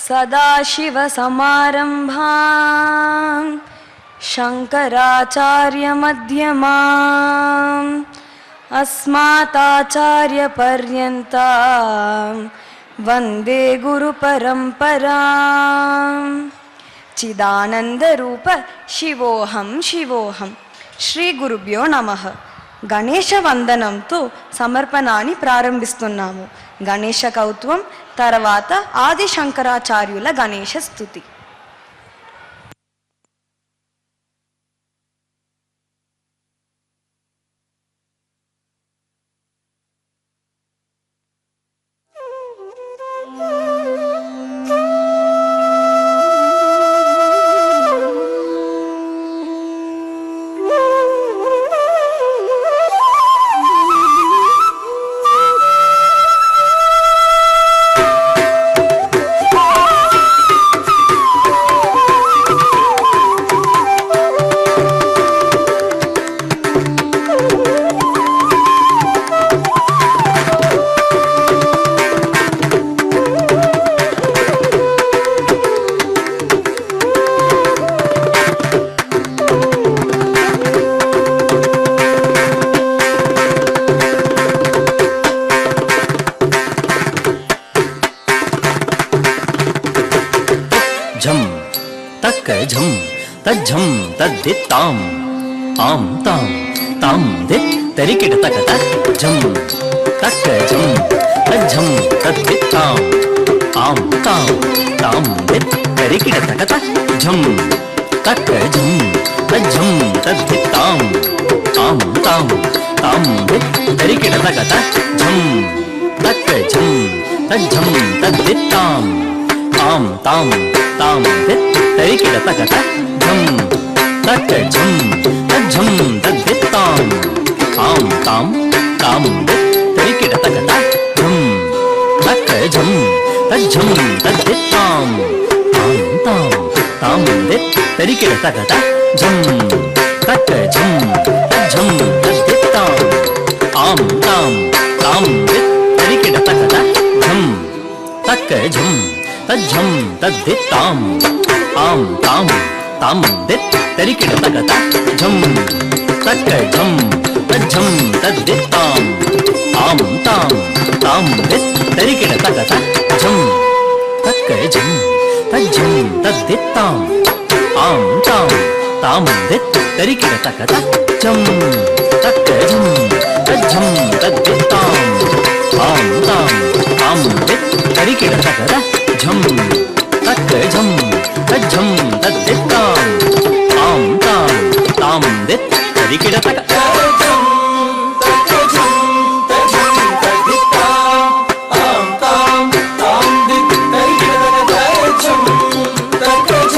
सदाशिवसमारम्भां शङ्कराचार्यमध्यमाम् अस्माताचार्यपर्यन्तां वन्दे गुरुपरम्पराम्। चिदानन्दरूप शिवोऽहं शिवोऽहं। శ్రీ గురుభ్యో నమః. గణేశ వందనంతో సమర్పణాన్ని ప్రారంభిస్తున్నాము. గణేశ కౌత్వం తర్వాత ఆది శంకరాచార్యుల గణేశ స్తుతి. झम तज्झम तद्दित्ताम आम ताम ताम दित् तरिकिट तकत झम तक झम तज्झम तद्दित्ताम आम ताम ताम दित् तरिकिट तकत झम तक झम तज्झम तद्दित्ताम आम ताम ताम दित् तरिकिट तकत झम तक झम तज्झम तद्दित्ताम आम ताम ताम दित् तरिकिट तकत झम तक झम तज्झम तद्दित्ताम आम ताम ताम दित् तरिकिट तकत झम तक झम तज्झम तद्दित्ताम आम ताम ताम दित् तरिकिट तकत झम तक झम तज्झम तद्दित्ताम आम ताम ताम दित् तरिकिट तकत झम तक झम तज्झम तद्दित्ताम आम ताम ताम दित् तरिकिट तकत झम तक झम तज्झम तद्दित्ताम आम ताम ताम दित् तरिकिट तकत झम तक झम तज्झम तद्दित्ताम आम ताम ताम दित् तरिकिट तकत झम तक झम तज्झम तद्दित्ताम आम ताम ताम दित् तरिकिट तकत झम तक झम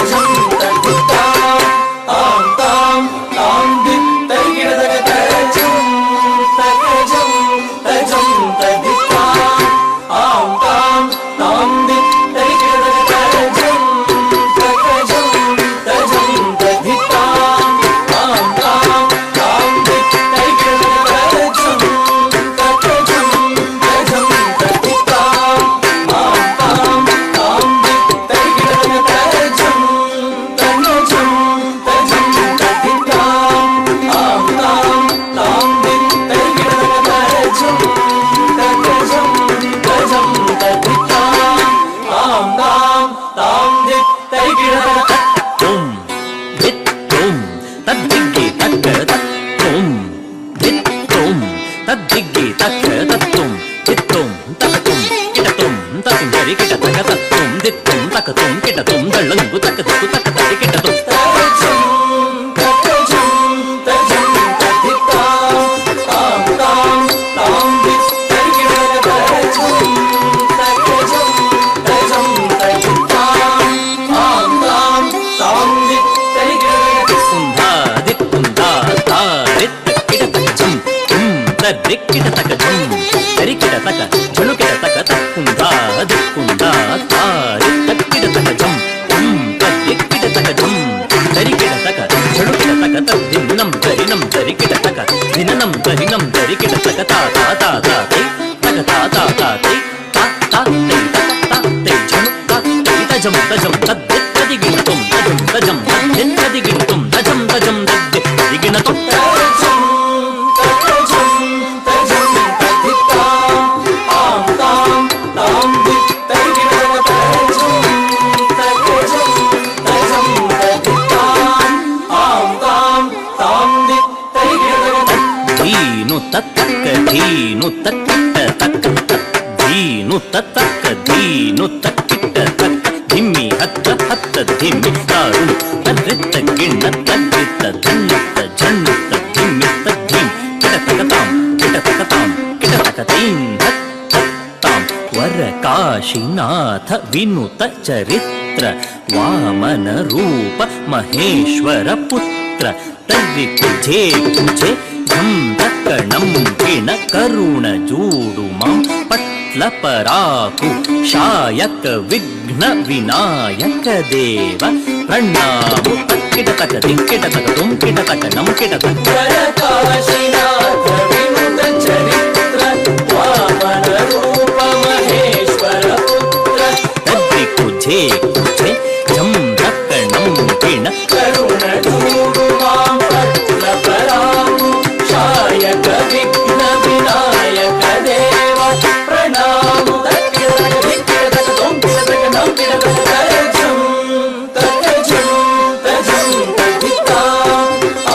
तज्झम तद्दित्ताम आम ताम ताम दित् तरिकिट तकत दिक्किट तक झम तरिकिट तक झुलुकिट तक कुंधा दिक्कुंधा तारि तक्किट तक झम दिक्किट तक झम तजं तजं तद्दित्तदिगिणतुं तजं तजं तद्दित्तदिगिणतुं तजं तजं तद्दित्तदिगिणतुं धीनु तक्किट्ट तक्क धीनु तक्क धीनु तक्किट्ट तक्क धिम्मि हत्त हत्त धिम्मि तारुणु तद्रित्त गिण्ण तद्रित्त धन्नित्त झन्नित्त धिम्मित्त धीं किटतकतां किटतकतां किटतकतैं हत्तां वरकाशीनाथ विनुत चरित्र वामन रूप महेश्वर पुत्र तर्रि कुजे कुजे झं दक्कणं किण करुण जूडु मां पट्ल पराकु शायक विघ्न विनायक देव प्रणामु तक्किट तक दिक्किट तक तुम किट तक नम किट तक वरकाशीनाथ विनुत चरित्र वामन रूप महेश्वर पुत्र तद्रि कुजे कुजे झं दक्कणं किण करुण जूडु मां पट्ल पराकु शायक विघ्न विनायक देव प्रणामु तक्किट तक दिक्किट तक तुम किट तक नम किट तक तजं तजं तजं तद्दित्ता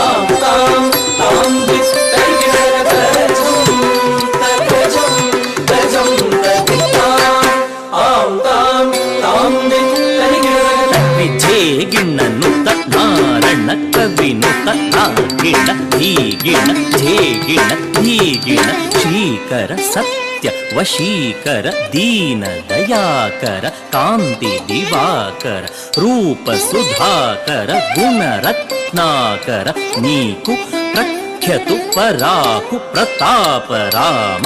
आं तां तां दित् तर्किट तक तजं तजं तद्दित्ता आं तां तां दित् तर्किट तक विजय गिण्णनुत नारण कविनुत गिण धीगिण झेगिण धीगिण श्रीकर सत्य वशीकर दीन दयाकर कांति दिवाकर रूप सुधाकर गुण रत्नाकर नीकु प्रख्यतु पराकु प्रताप राम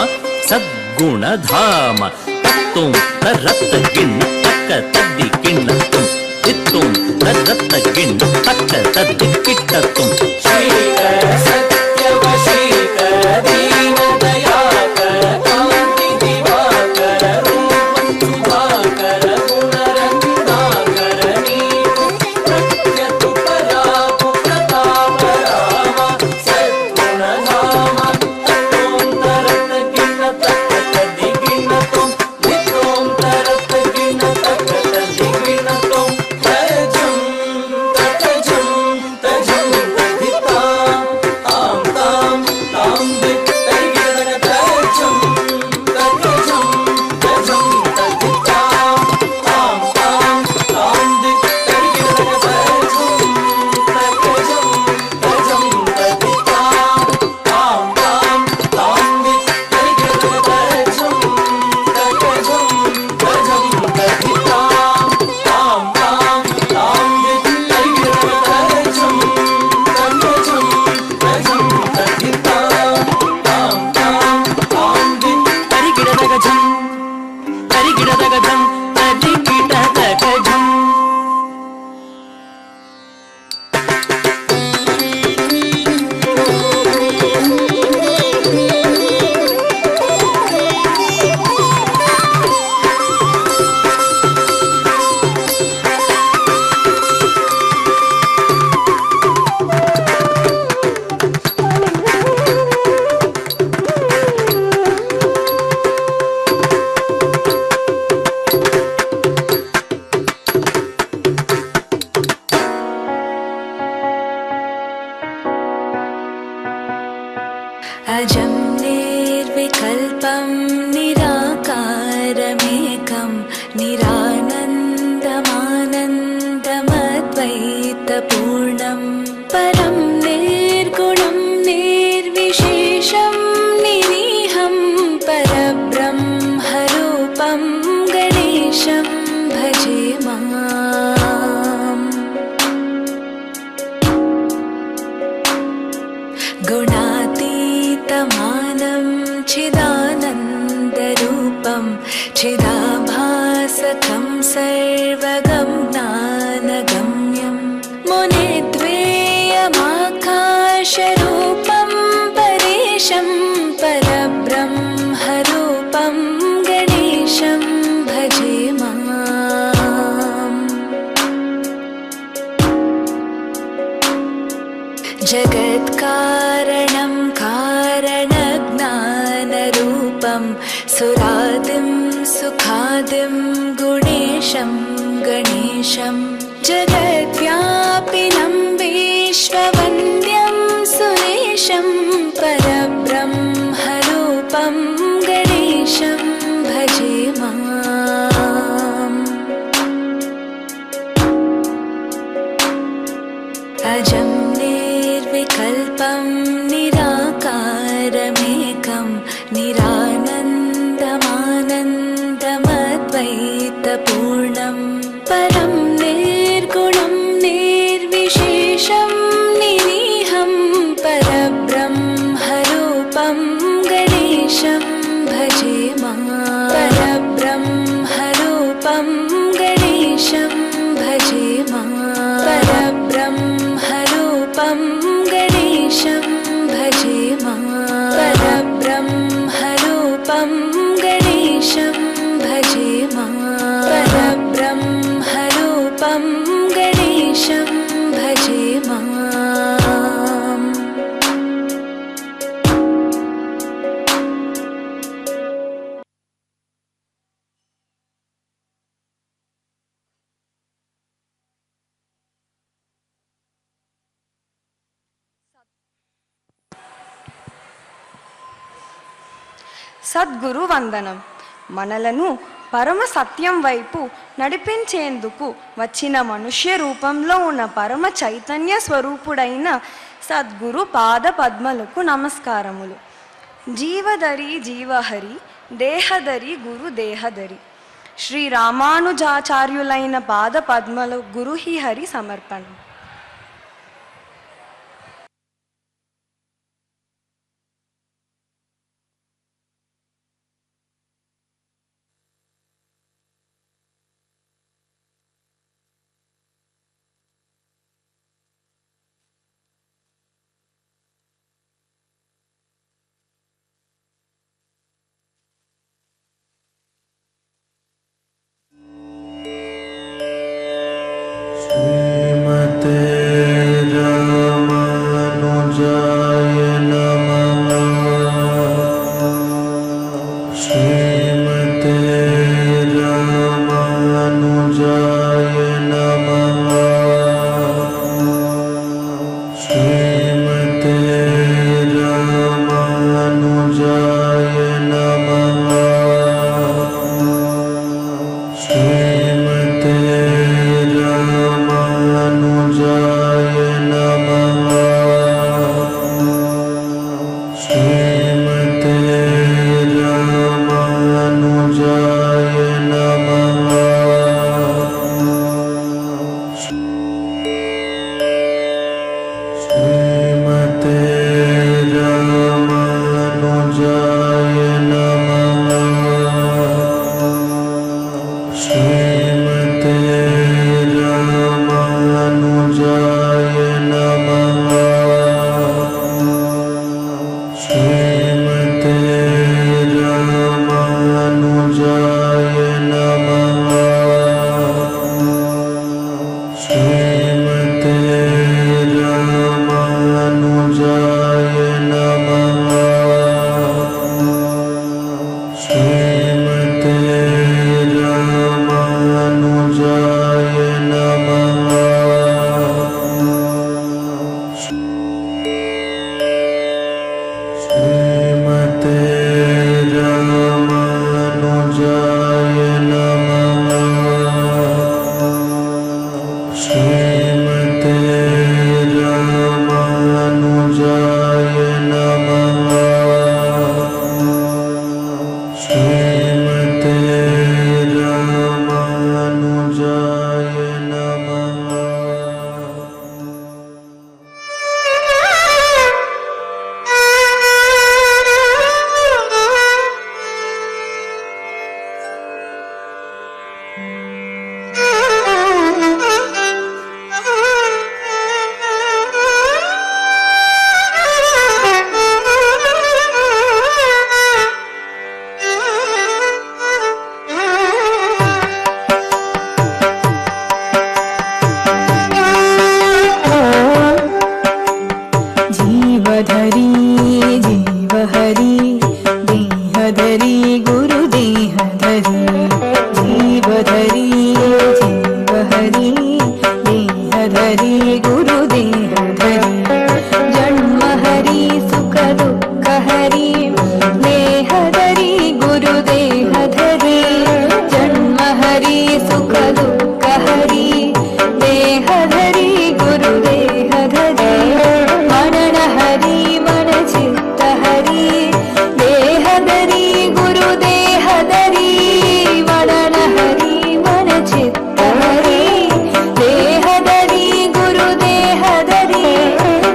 सद्गुण धाम तत्तुं तरत गिण्ण तक्क तद्दि गिण्ण तुं तित्तुं तरत गिण्ण तक्क तद्दि किट्ट तुं श्रीकर सत्य वशीकर दीन दयाकर कांति दिवाकर रूप सुधाकर गुण रत्नाकर नीकु प्रख्यतु पराकु प्रताप राम सद्गुण धाम तत्तुं तरत गिण्ण तक्क तद्दि गिण्ण तुं तित्तुं तरत गिण्ण तक्क तद्दि गिण्ण तुं तजं तजं तजं तद्दित्ता आं तां तां दित् तर्किट तक तजं तजं तजं तद्दित्ता आं तां तां दित् तर्किट तक तजं तजं तजं तद्दित्ता आं तां तां दित् तर्किट तक तजं तजं तजं तद्दित्ता आं तां तां दित् तर्किट तक तजं तजं तजं तद्दित्ता आं तां तां दित् तर्किट तक झं तर्किट तक झं तर्किट तक झं अजं निर्विकल्पं निराकारमेकं निरानन्दमानन्दमद्वैतपूर्णं परं निर्गुणं निर्विशेषं निरीहं परब्रह्मरूपं गणेशं भजे माम् गुणातीतमानं चिदानन्दरूपं चिदाभासकं सर्वगं ज्ञानगम्यं मुनिद्वेयमाकाशरूपं परेशं परब्रह्मरूपं गणेशं भजे माम् जगत्कारणं कारणज्ञानरूपं सुरादिं सुखादिं गुणेशं गणेशं जगद्व्यापिनं विश्ववन्द्यं सुरेशं परब्रह्मरूपं गणेशं भजे माम्। अजं निर्विकल्पं निराकारमेकं निरानन्दमानन्दमद्वैतपूर्णं परं निर्गुणं निर्विशेषं निरीहं परब्रह्मरूपं गणेशं भजे माम्। परब्रह्मरूपं गणेशं भजे माम्। परब्रह्मरूपं गणेशं भजे माम्। परब्रह्मरूपं गणेशं भजे माम्। परब्रह्मरूपं गणेशं भजे माम्। సద్గురు వందనం. మనలను పరమ సత్యం వైపు నడిపించేందుకు వచ్చిన మనుష్య రూపంలో ఉన్న పరమ చైతన్య స్వరూపుడైన సద్గురు పాద పద్మలకు నమస్కారములు. జీవధరి జీవహరి దేహధరి గురు దేహధరి శ్రీ రామానుజాచార్యులైన పాద పద్మలు గురుహి హరి సమర్పణం. श्रीमते रामानुजाय नमः। श्रीमते रामानुजाय नमः। श्रीमते रामानुजाय नमः। श्रीमते रामानुजाय नमः। श्रीमते रामानुजाय नमः। श्रीमते रामानुजाय नमः। श्रीमते रामानुजाय नमः। श्रीमते रामानुजाय नमः। श्रीमते रामानुजाय नमः। श्रीमते रामानुजाय नमः। श्रीमते रामानुजाय नमः। श्रीमते रामानुजाय नमः। श्रीमते रामानुजाय नमः। हरि गुरुदेह धरि जन्म हरि सुख दुःख हरि देह धरि गुरुदेह धरि जन्म हरि सुख दुःख हरि देह धरि गुरुदेह धरि मरण हरि मन चित्त हरि देह धरि गुरुदेह धरि मरण हरि मन चित्त हरि देह धरि गुरुदेह धरि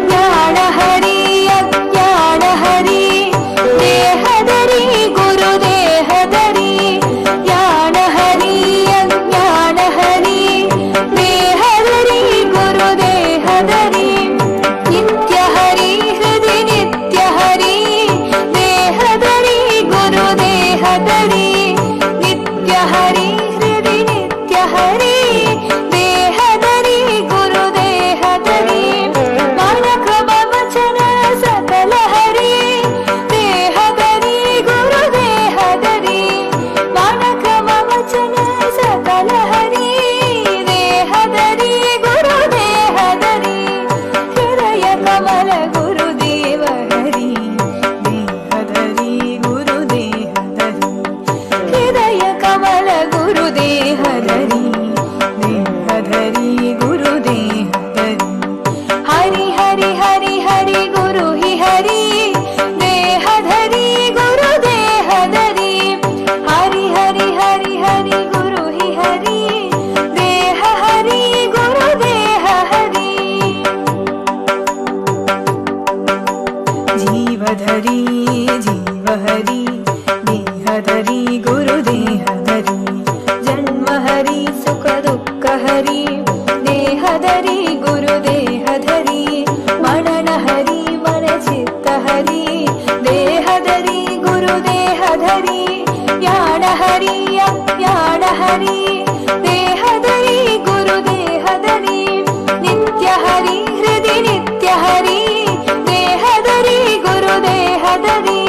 ज्ञान हरि अज्ञान हरि देह धरि गुरुदेह धरि ज्ञान हरि अज्ञान हरि देह धरि गुरुदेह धरि नित्य हरि हृदि नित्य हरि देह धरि गुरुदेह धरि नित्य हरि हृदि नित्य हरि देह धरि गुरुदेह धरि मानक वचन सकल हरि देह धरि गुरुदेह धरि मानक वचन सकल हरि देह धरि गुरुदेह धरि हृदय कमल गुरुदेव हरि देह धरि गुरुदेह धरि हृदय कमल गुरुदेह धरि देह धरि गुरुदेह धरि हरि हरि हरि हरि गुरु हि हरि देह धरि गुरुदेह धरि हरि हरि हरि हरि गुरु हि हरि देह हरि गुरुदेह हरि जीव धरि जीव हरि देह धरि गुरुदेह धरि जन्म हरि सुख दुःख हरि देह धरि गुरुदेह धरि मरण हरि मन चित्त हरि देह धरि गुरुदेह धरि ज्ञान हरि अज्ञान हरि देह धरि गुरुदेह धरि नित्य हरि हृदि नित्य हरि देह धरि गुरुदेह धरि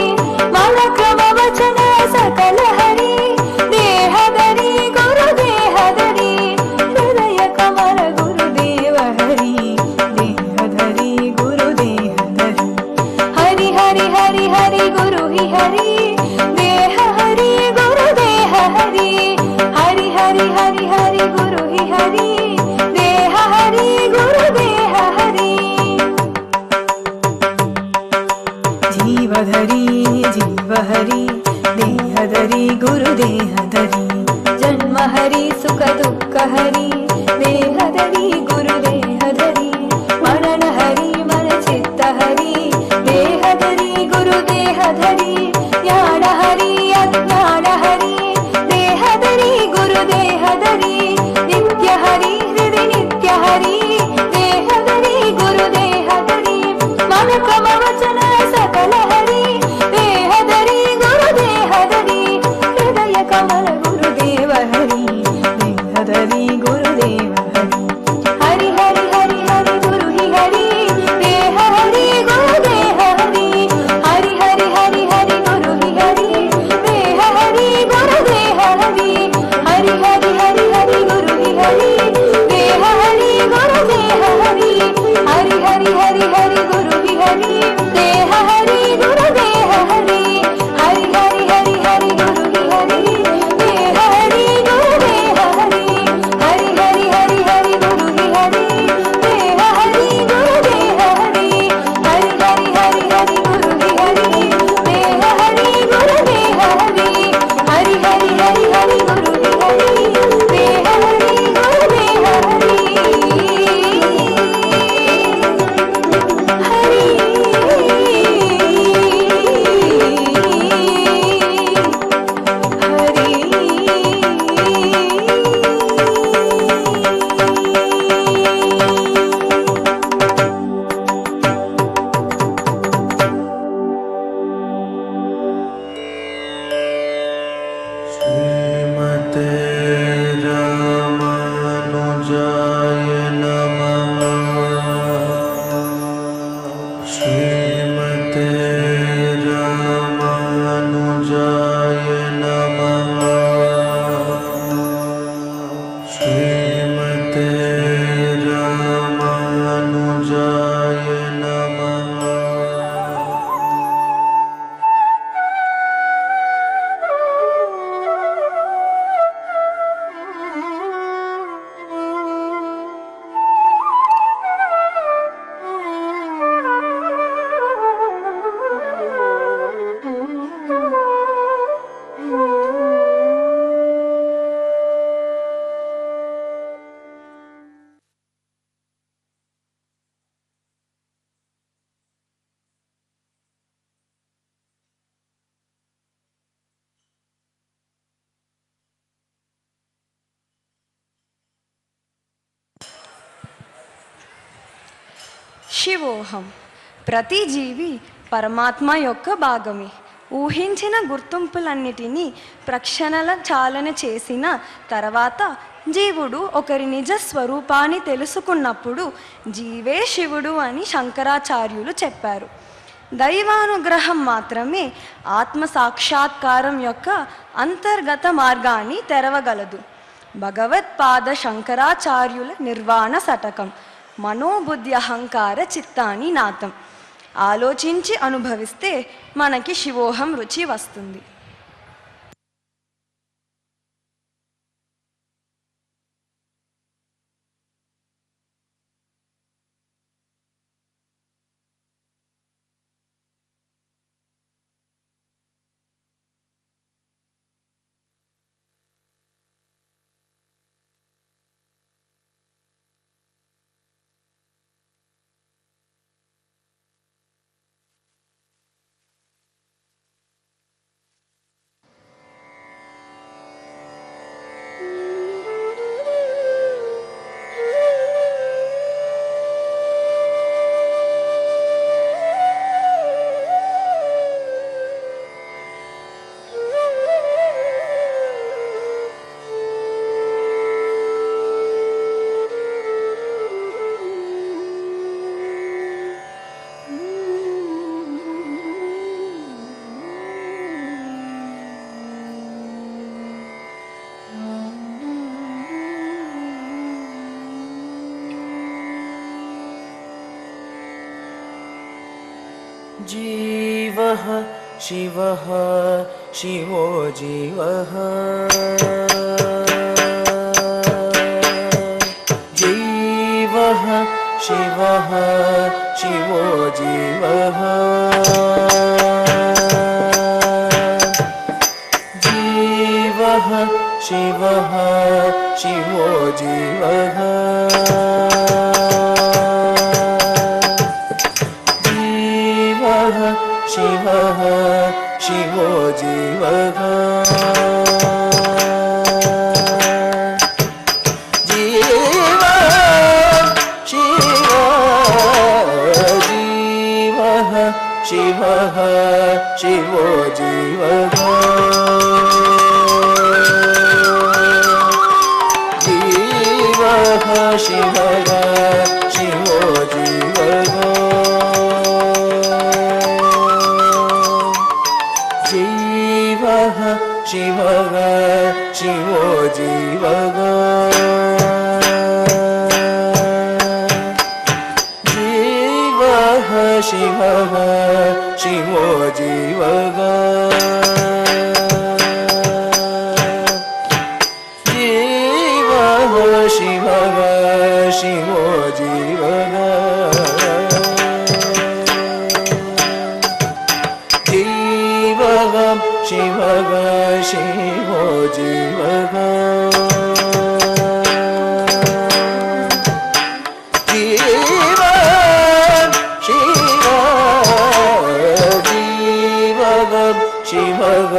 मानक वचन सकल हरि देह धरि गुरुदेह धरि हृदय कमल गुरुदेव हरि देह धरि गुरुदेह धरि हरि हरि हरि हरि गुरु हि हरि देह हरि गुरुदेह हरि हरि हरि हरि हरि गुरु हि हरि देह हरि गुरुदेह हरि जीव धरि जीव हरि देह धरि गुरुदेह धरि जन्म हरि सुख दुःख हरि देह धरि गुरुदेह धरि मरण हरि मन चित्त हरि देह धरि गुरुदेह धरि ज्ञान हरि अज्ञान हरि देह धरि गुरुदेह धरि नित्य हरि हृदि नित्य हरि देह धरि गुरुदेह धरि मानक वचन सकल हरि देह धरि गुरुदेह धरि हृदय कमल गुरुदेव हरि देह धरि गुरुदेव हरि శివోహం. ప్రతి జీవి పరమాత్మ యొక్క భాగమే. ఊహించిన గుర్తింపులన్నిటినీ ప్రక్షణల చాలన చేసిన తర్వాత జీవుడు ఒకరి నిజ స్వరూపాన్ని తెలుసుకున్నప్పుడు జీవే శివుడు అని శంకరాచార్యులు చెప్పారు. దైవానుగ్రహం మాత్రమే ఆత్మ సాక్షాత్కారం యొక్క అంతర్గత మార్గాన్ని తెరవగలదు. భగవత్పాద శంకరాచార్యుల నిర్వాణ శతకం. మనోబుద్ధి అహంకార చిత్తాని నాతం. ఆలోచించి అనుభవిస్తే మనకి శివోహం రుచి వస్తుంది. जीवः शिवः शिवो जीवः जीवः शिवः शिवो जीवः जीवः शिवः शिवो जीवः शिवः शिवो जीवः जीवः शिवः शिवो जीवः जीवः शिवः शिवो जीवः जीवः शिवः शिवो जीवः जीवः शिवः शिवो जीवः जीवः शिवः शिवो जीवः शिवः शिवो जीवः शिवः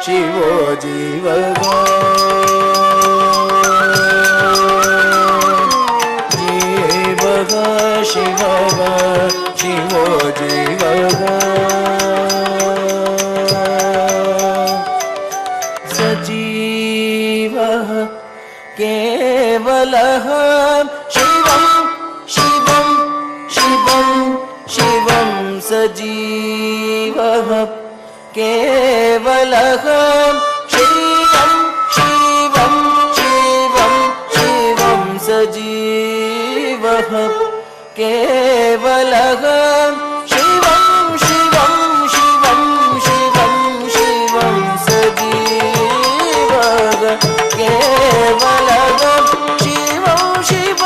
शिवो जीवः जीवः शिवः शिवो जीवः सजीवः केवलः शिवं शिवं शिवं शिवं सजीवः केवलः शिवं शिवं शिवं शिवं सजीवः केवलः शिवं शिवं शिवं शिवं शिवं सजीवः केवलः शिवं शिवं शिवं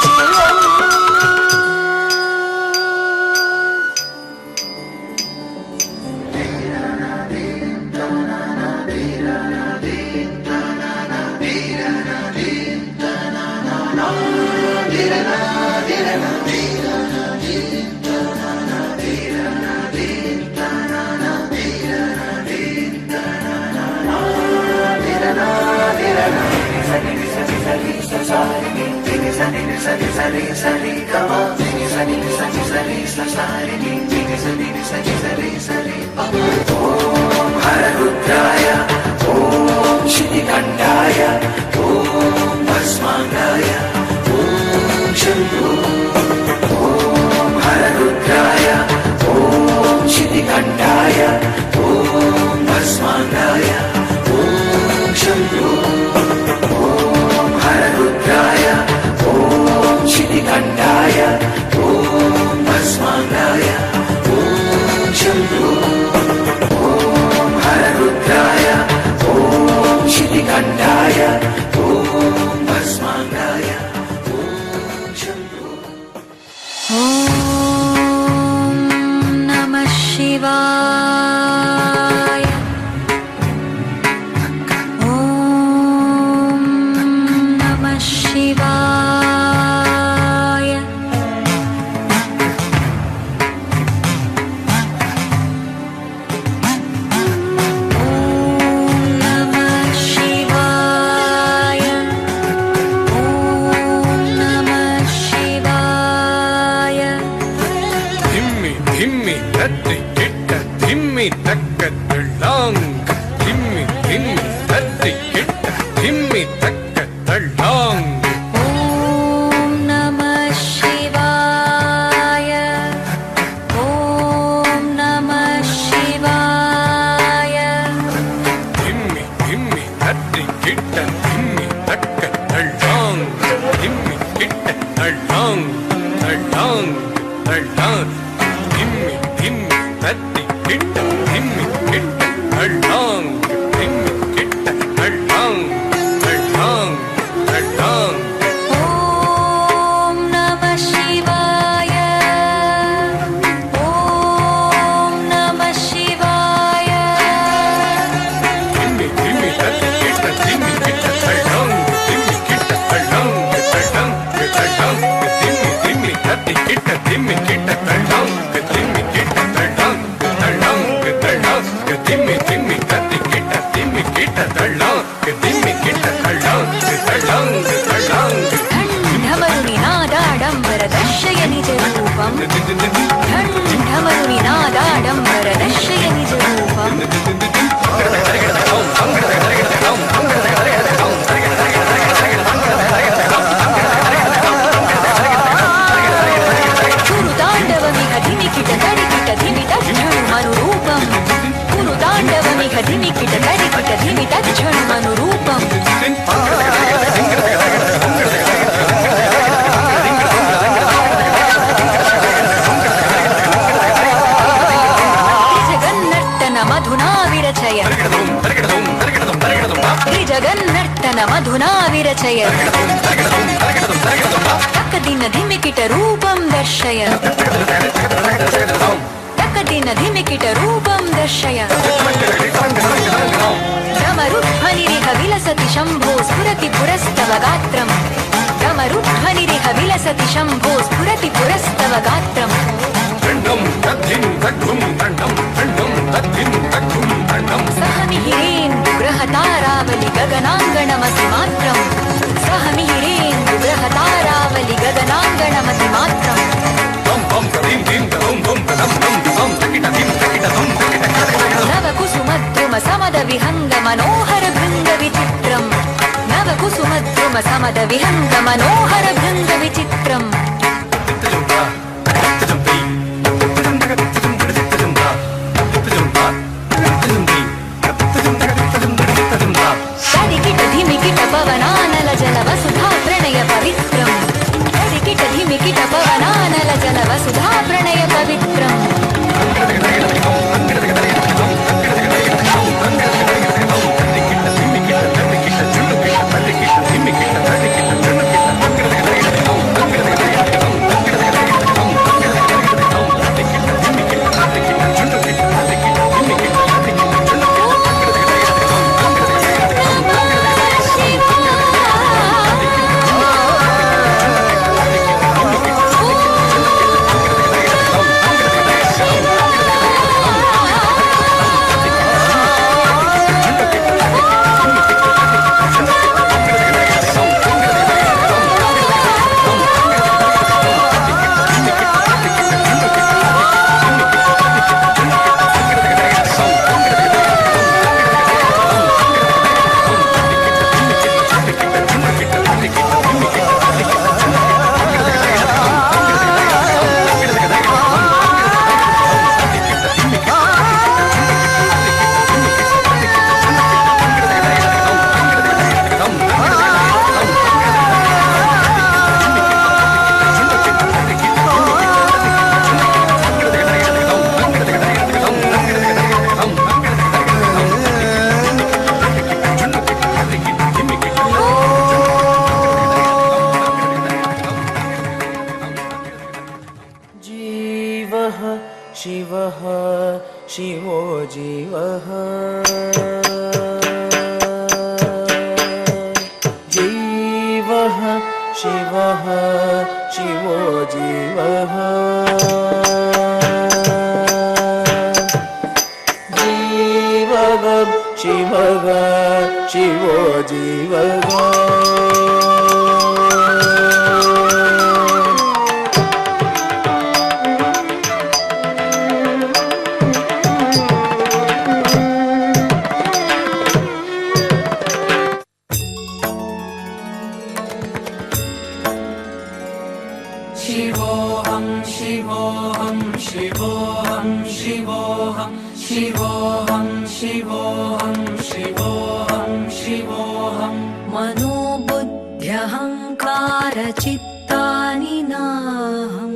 शिवं जगन्नर्तन मधुना विरचय तकदिन धिमिकिट रूपं दर्शय तकदिन धिमिकिट रूपं दर्शय डमरुध्वनिरिह विलसति शम्भो स्फुरति पुरस्तव गात्रम् डमरुध्वनिरिह विलसति शम्भो स्फुरति पुरस्तव गात्रम् सह मिहिरेन्दुग्रहतारावलि गगनाङ्गणमतिमात्रम् सह मिहिरेन्दुग्रहतारावलि गगनाङ्गणमतिमात्रम् नवकुसुमद्रुम समद विहङ्ग मनोहर भृङ्ग विचित्रम् नवकुसुमद्रुम समद विहङ्ग मनोहर भृङ्ग विचित्रम् तडिकिट धिमिकिट पवनानल जल वसुधा प्रणय पवित्रम् तडिकिट धिमिकिट पवनानल जल वसुधा प्रणय पवित्रम् शिवः शिवो जीवः जीवः शिवः शिवो जीवः जीवः शिवः शिवो जीवः शिवोऽहं शिवोऽहं शिवोऽहं शिवोऽहं शिवोऽहं शिवोऽहं शिवोऽहं शिवोऽहं मनोबुद्ध्यहङ्कारचित्तानि नाहम्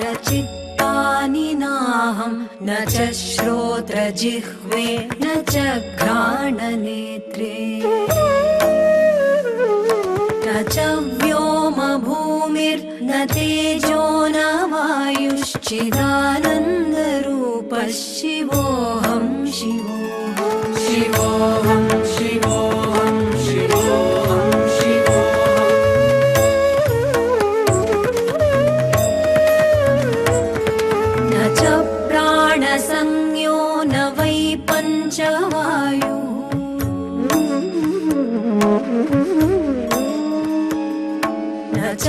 मनोबुद्ध्यहङ्कारचित्तानि नाहं न च श्रोत्रजिह्वे न च घ्राणनेत्रे न च व्योमभूमिर्न तेजो न वायुश्चिदानन्दरूपः शिवोऽहं शिवोऽहं शिवोऽहं शिवोऽहं शिवोऽहं न च प्राणसंज्ञो न वै पञ्चवायुः न च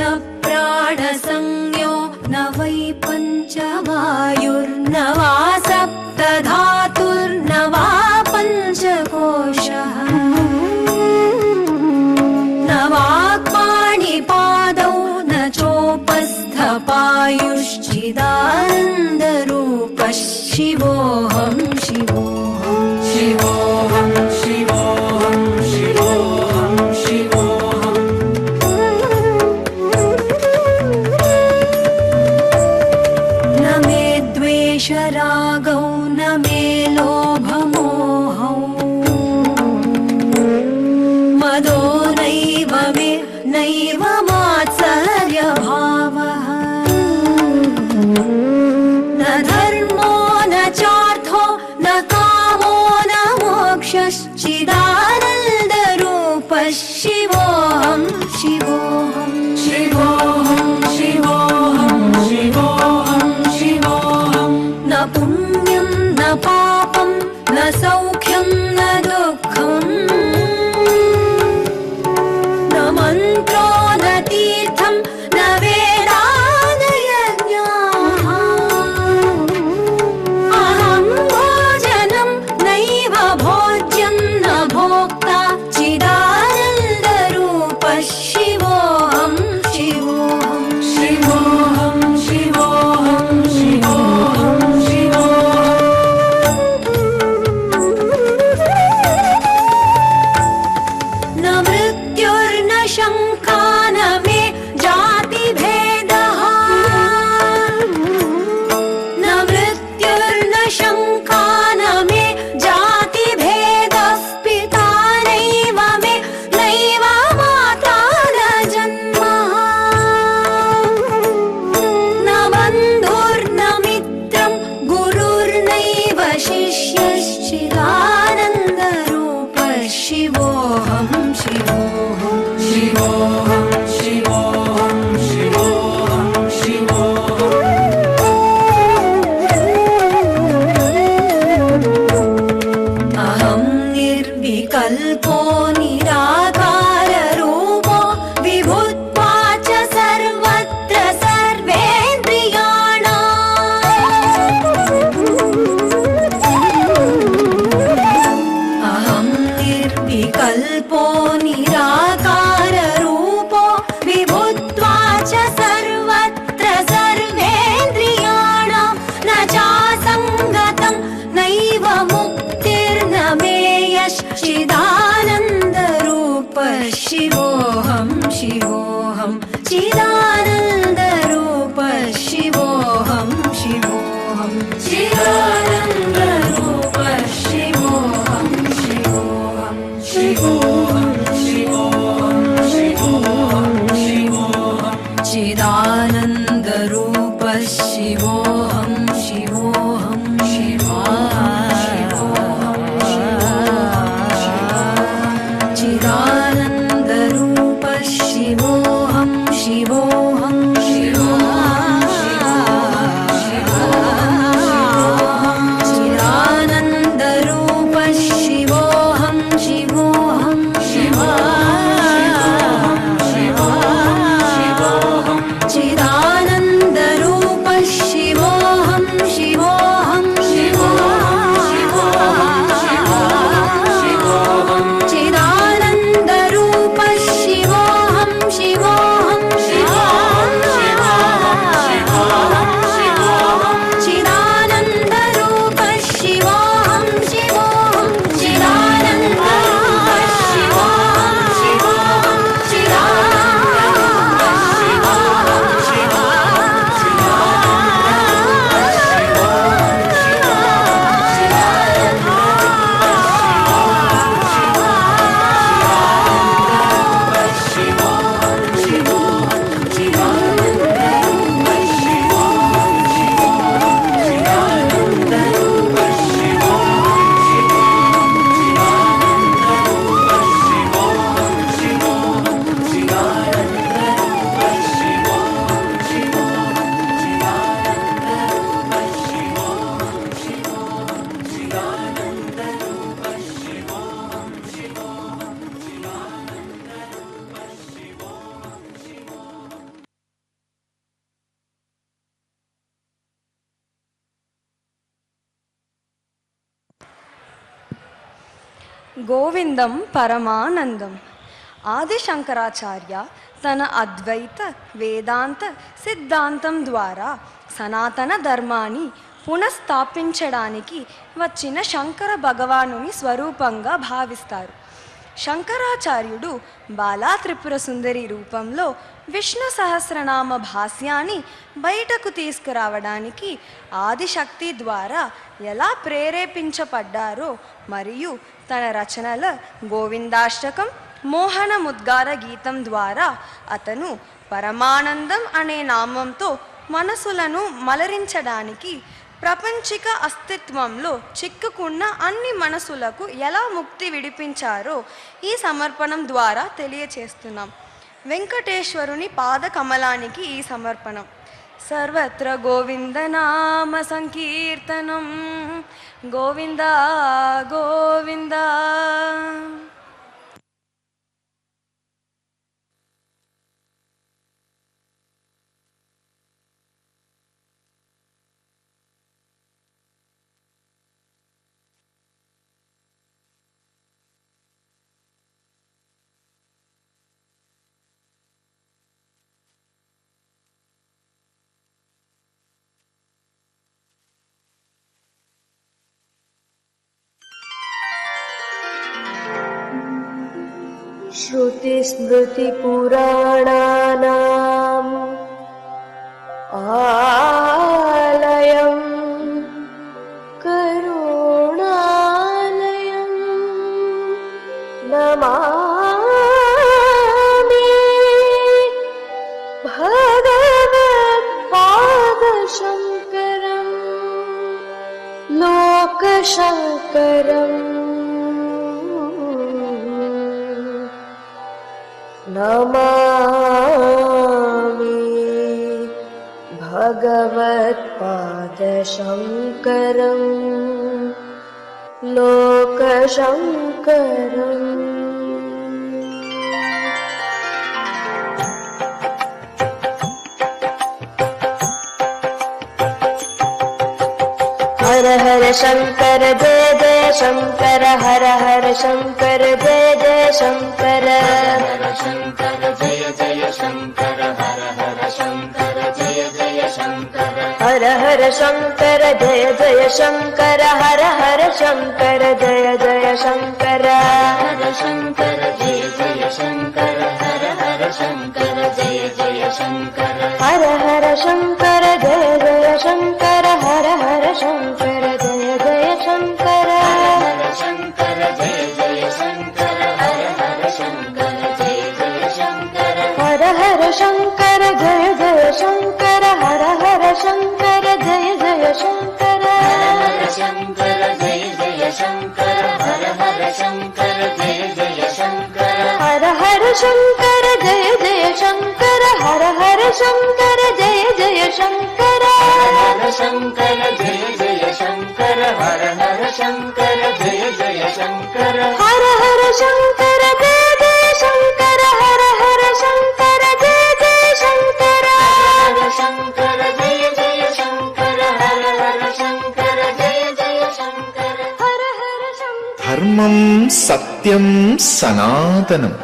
प्राणसंज्ञो न वै पञ्चवायुर्न वा सप्तधातुर्न वा पञ्चकोशः न वाक्पाणिपादौ न चोपस्थपायुश्चिदानन्दरूपः शिवोऽहं शिवोऽहं शिवोऽहं शिवोऽहं शिवोऽहं शिवोऽहं न मे द्वेषरागौ न मे लोभमोहौ मदो नैव मे नैव मात्सर्यभावः न धर्मो न चार्थो न कामो न मोक्षश्चिदानन्दरूपः शिवोऽहं शिवोऽहं शिवोऽहं शिवोऽहं शिवोऽहं शिवोऽहं न पुण्यं न पापं न सौख्यं न दुःखम् न मन्त्रो न तीर्थं न वेदा न यज्ञाः अहं भोजनं नैव भोज्यं न भोक्ता चिदानन्दरूपः शिवोऽहं शिवोऽहं शिवोऽहं शिवोऽहं शिवोऽहं न मृत्युर्न शङ्का न मे जातिभेदः न मृत्युर्न शङ्का न मे जातिभेदः पिता नैव मे नैव माता न जन्म न बन्धुर्न मित्रं गुरुर्नैव शिष्यश्चिदानन्दरूपः शिवोऽहं शिवोऽहं शिवोऽहं शिवोऽहं शिवोऽहं शिवोऽहम् अहं निर्विकल्पो निराकाररूपो विभुत्वा च सर्वत्र सर्वेन्द्रियाणाम् अहं निर्विकल्पो निराकाररूपो विभुत्वा च सर्वत्र सर्वेन्द्रियाणां न चासङ्गतं नैव मुक्तिर्न मे यश्चिदानन्दरूपः शिवोऽहं शिवोऽहं चिदानन्दरूपः शिवोऽहं शिवोऽहं चिदानन्दरूपः शिवोऽहं शिवोऽहं शिवोऽहं शिवोऽहं शिवोऽहं గోవిందం పరమానందం. ఆది శంకరాచార్య తన అద్వైత వేదాంత సిద్ధాంతం ద్వారా సనాతన ధర్మాన్ని పునఃస్థాపించడానికి వచ్చిన శంకర భగవానుని స్వరూపంగా భావిస్తారు. శంకరాచార్యుడు బాలా త్రిపుర సుందరి రూపంలో విష్ణు సహస్రనామ భాష్యాన్ని బయటకు తీసుకురావడానికి ఆదిశక్తి ద్వారా ఎలా ప్రేరేపించబడ్డారో మరియు తన రచనల గోవిందాష్టకం, మోహన ముద్గార గీతం ద్వారా అతను పరమానందం అనే నామంతో మనసులను మలరించడానికి ప్రపంచిక అస్తిత్వంలో చిక్కుకున్న అన్ని మనసులకు ఎలా ముక్తి విడిపించారో ఈ సమర్పణం ద్వారా తెలియచేస్తున్నాం. వెంకటేశ్వరుని పాద కమలానికి ఈ సమర్పణం. సర్వత్ర గోవిందనామ సంకీర్తనం, గోవింద గోవింద. श्रुतिस्मृतिपुराणानाम् आलयम् करुणालयम् नमामि भगवत्पादशङ्करम् लोकशङ्करम्. नमामि भगवत्पादशङ्करं लोकशङ्करम्. हर हर शंकर जय जय शंकर, हर हर शंकर जय जय शंकर, हर शंकर जय जय शंकर, हर हर शंकर जय जय शंकर, हर हर शंकर जय जय शंकर, हर हर शंकर जय जय शंकर, हर शंकर जय जय शंकर, हर हर शंकर जय जय शंकर, हर हर शंकर जय जय शंकर, हर हर शंकर जय जय शंकर, हर शंकर जय जय शंकर, हर हर शंकर जय जय शंकर, हर हर शंकर जय जय शंकर, हर हर शंकर जय जय शंकर, हर शंकर जय जय शंकर, हर हर शंकर जय जय शंकर, हर हर शंकर जय जय शंकर, हर हर शंकर जय जय शंकर, हर शंकर जय जय शंकर, हर हर शंकर जय जय शंकर, हर हर शंकर जय जय शंकर, हर हर शंकर जय जय शंकर, हर शंकर जय जय शंकर, हर हर शंकर जय जय शंकर, हर हर शंकर. ధర్మం సత్యం సనాతనం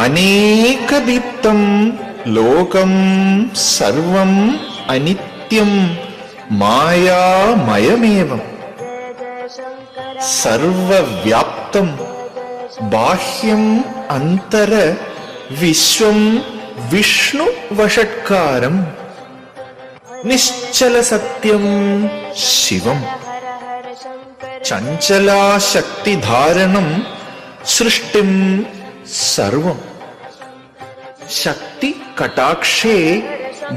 అనేకదీప్తం లోకం సర్వం అనిత్యం మాయామయమేవం సర్వవ్యాప్తం బాహ్యం అంతర విశ్వం విష్ణు వషట్కారం నిశ్చల సత్యం శివం చంచలా శక్తి ధారణం సృష్టిం సర్వం శక్తి కటాక్షే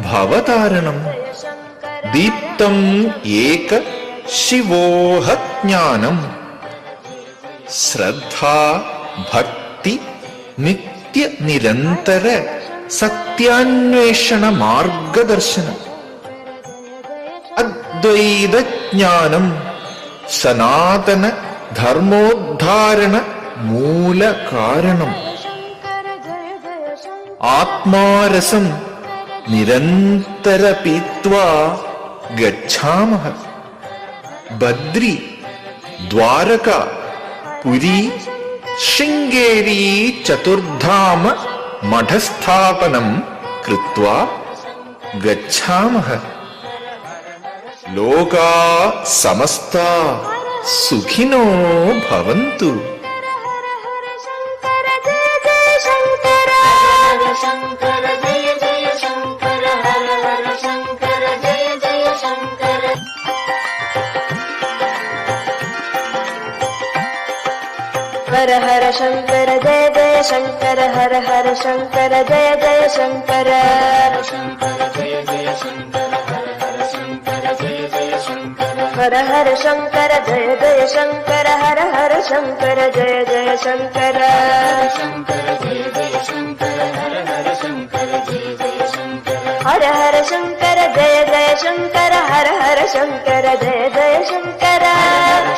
భవతారణం దీప్తం ఏక శివోహ జ్ఞానం శ్రద్ధా భక్తి నిత్య నిరంతర సత్యాన్వేషణ మార్గదర్శనం అద్వైత జ్ఞానం సనాతన ధర్మోద్ధారణ మూల కారణం ఆత్మారసం నిరంతర పీత్వా గచ్ఛామః బద్రి ద్వారకా पुरी शृङ्गेरी चतुर्धाम मठस्थापनं कृत्वा गच्छामः। लोका समस्ता सुखिनो भवन्तु। शंकर जय जय शंकर हर हर शंकर जय जय शंकर। हर हर शंकर जय जय शंकर हर हर शंकर जय जय शंकर। शंकर जय जय शंकर हर हर शंकर जय जय शंकर। हर हर शंकर जय जय शंकर हर हर शंकर जय जय शंकर। शंकर जय जय शंकर हर हर शंकर जय जय शंकर। हर हर शंकर जय जय शंकर हर हर शंकर जय जय शंकर।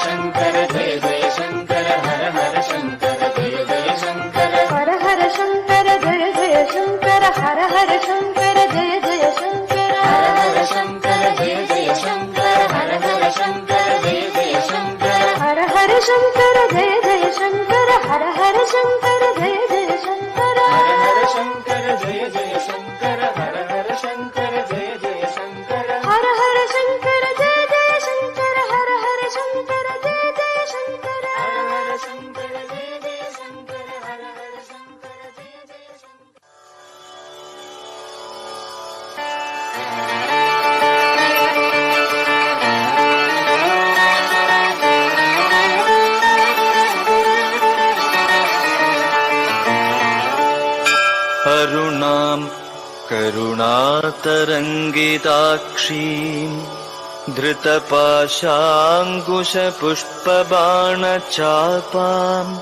शंकर जय जय शंकर हर हर शंकर जय जय शंकर। हर हर शंकर जय जय शंकर हर हर शंकर जय जय शंकर। हर हर शंकर जय जय शंकर हर हर शंकर जय जय शंकर। हर हर शंकर जय जय शंकर हर हर शंकर जय जय शंकर। हर हर शंकर जय जय शंकर हर हर शंकर जय जय शंकर। हर हर शंकर जय जय शंकर हर हर शंकर जय जय शंकर। हर हर शंकर जय जय शंकर हर हर शंकर जय जय शंकर। अरुणां करुणातरङ्गिताक्षीं धृतपाशाङ्कुशपुष्पबाणचापाम्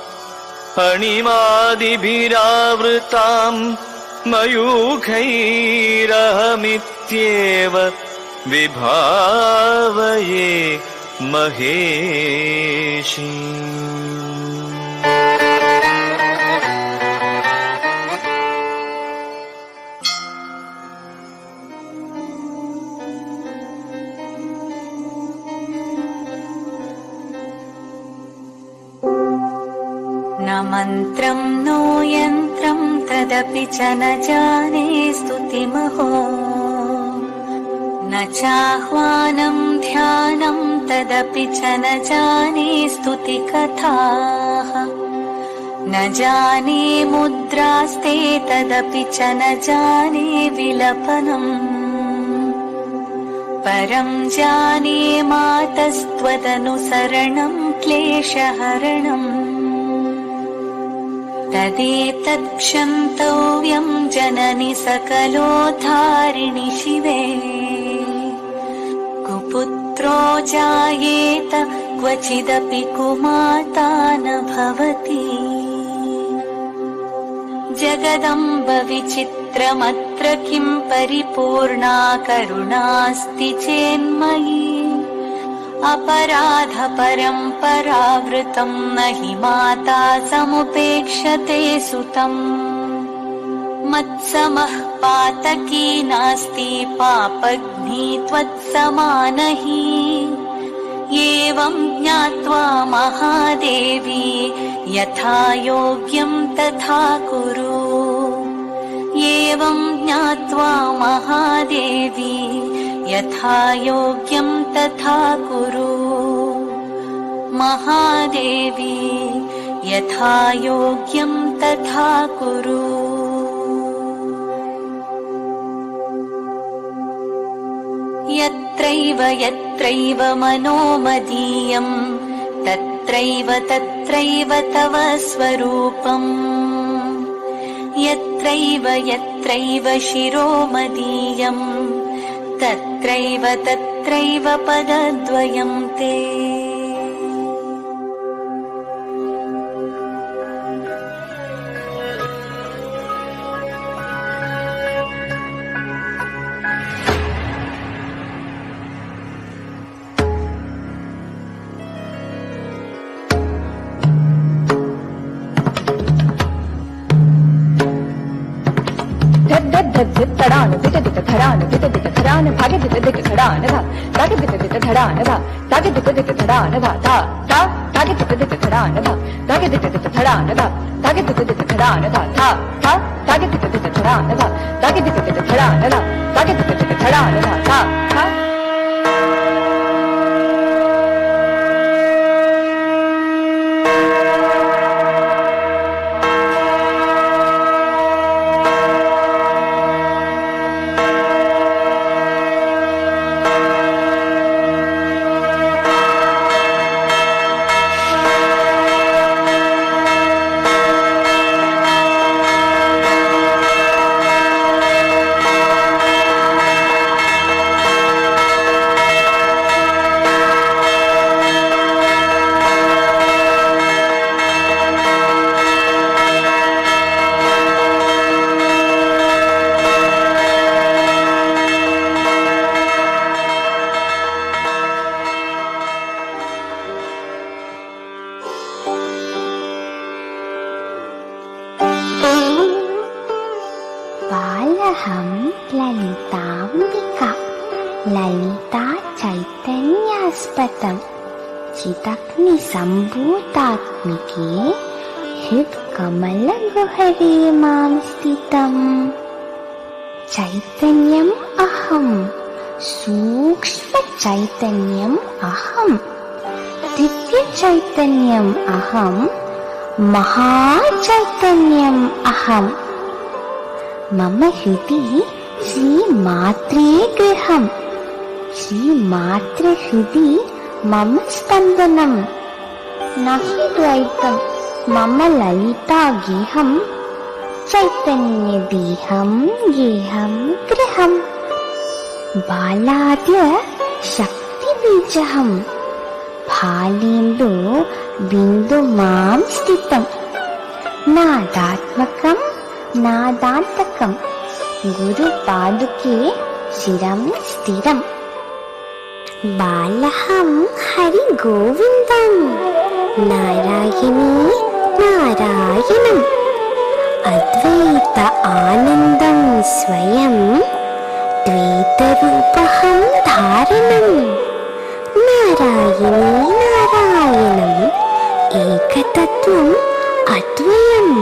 अणिमादिभिरावृतां मयूखैरहमित्येव विभावये महेशीम्। न मन्त्रं नो यन्त्रं तदपि च न जाने स्तुतिमहो। न चाह्वानं ध्यानं तदपि च न जाने स्तुतिकथाः। न जाने मुद्रास्ते तदपि च न जाने विलपनम्। परं जाने मातस्त्वदनुसरणं क्लेशहरणम्। तदेतत्क्षन्तव्यं जननि सकलोद्धारिणि शिवे। कुपुत्रो जायेत क्वचिदपि कुमाता न भवति। जगदम्ब विचित्रमत्र किं परिपूर्णा करुणास्ति चेन्मयि। अपराध परम्परावृतं न हि माता समुपेक्षते सुतम्। मत्समः पातकी नास्ति पापघ्नी त्वत्समान हि। एवं ज्ञात्वा महादेवी यथा योग्यं तथा कुरु। एवं ज्ञात्वा महादेवी यथा योग्यं तथा कुरु। महादेवी यथा योग्यं तथा कुरु। यत्रैव यत्रैव मनो मदीयं तत्रैव तत्रैव तव स्वरूपम्। यत्रैव यत्रैव शिरो मदीयं तत्रैव तत्रैव पदद्वयं ते। धड़ान दिट दिट धड़ान दिट दिट धड़ान भागे दिट दिट धड़ान धा तागे दिट दिट धड़ान धा तागे दिट दिट धड़ान धा ता ता ता तागे तित तित धड़ान धा तागे तित तित धड़ान धा तागे तित तित धड़ान धा था तागे तित तित धड़ान धा तागे तित तित धड़ान धा तागे तित तित धड़ान धा था बालहं ललिताम्बिका ललिता चैतन्यास्पदं चिदग्निसम्भूतात्मिके हृत्कमलगुहरे मां स्थितम् चैतन्यम् अहं सूक्ष्मचैतन्यम् अहं दिव्यचैतन्यम् अहं महाचैतन्यम् अहम् मम हृदि श्रीमात्रे गृहम् श्रीमात्रे हृदि मम स्पन्दनम् न हि द्वैतं मम ललिता गेहं चैतन्यदेहं गेहं गृहम् बालाद्य शक्तिबीजहं फालेन्दु बिन्दु मां स्थितम् नादात्मकं नादान्तकं गुरुपादुके शिरं स्थिरम् बालहं हरिगोविन्दं नारायणी नारायणम् अद्वैत आनन्दं स्वयं द्वैतरूपहं धारणम् नारायणी नारायणम् एकतत्त्वम् अद्वयम्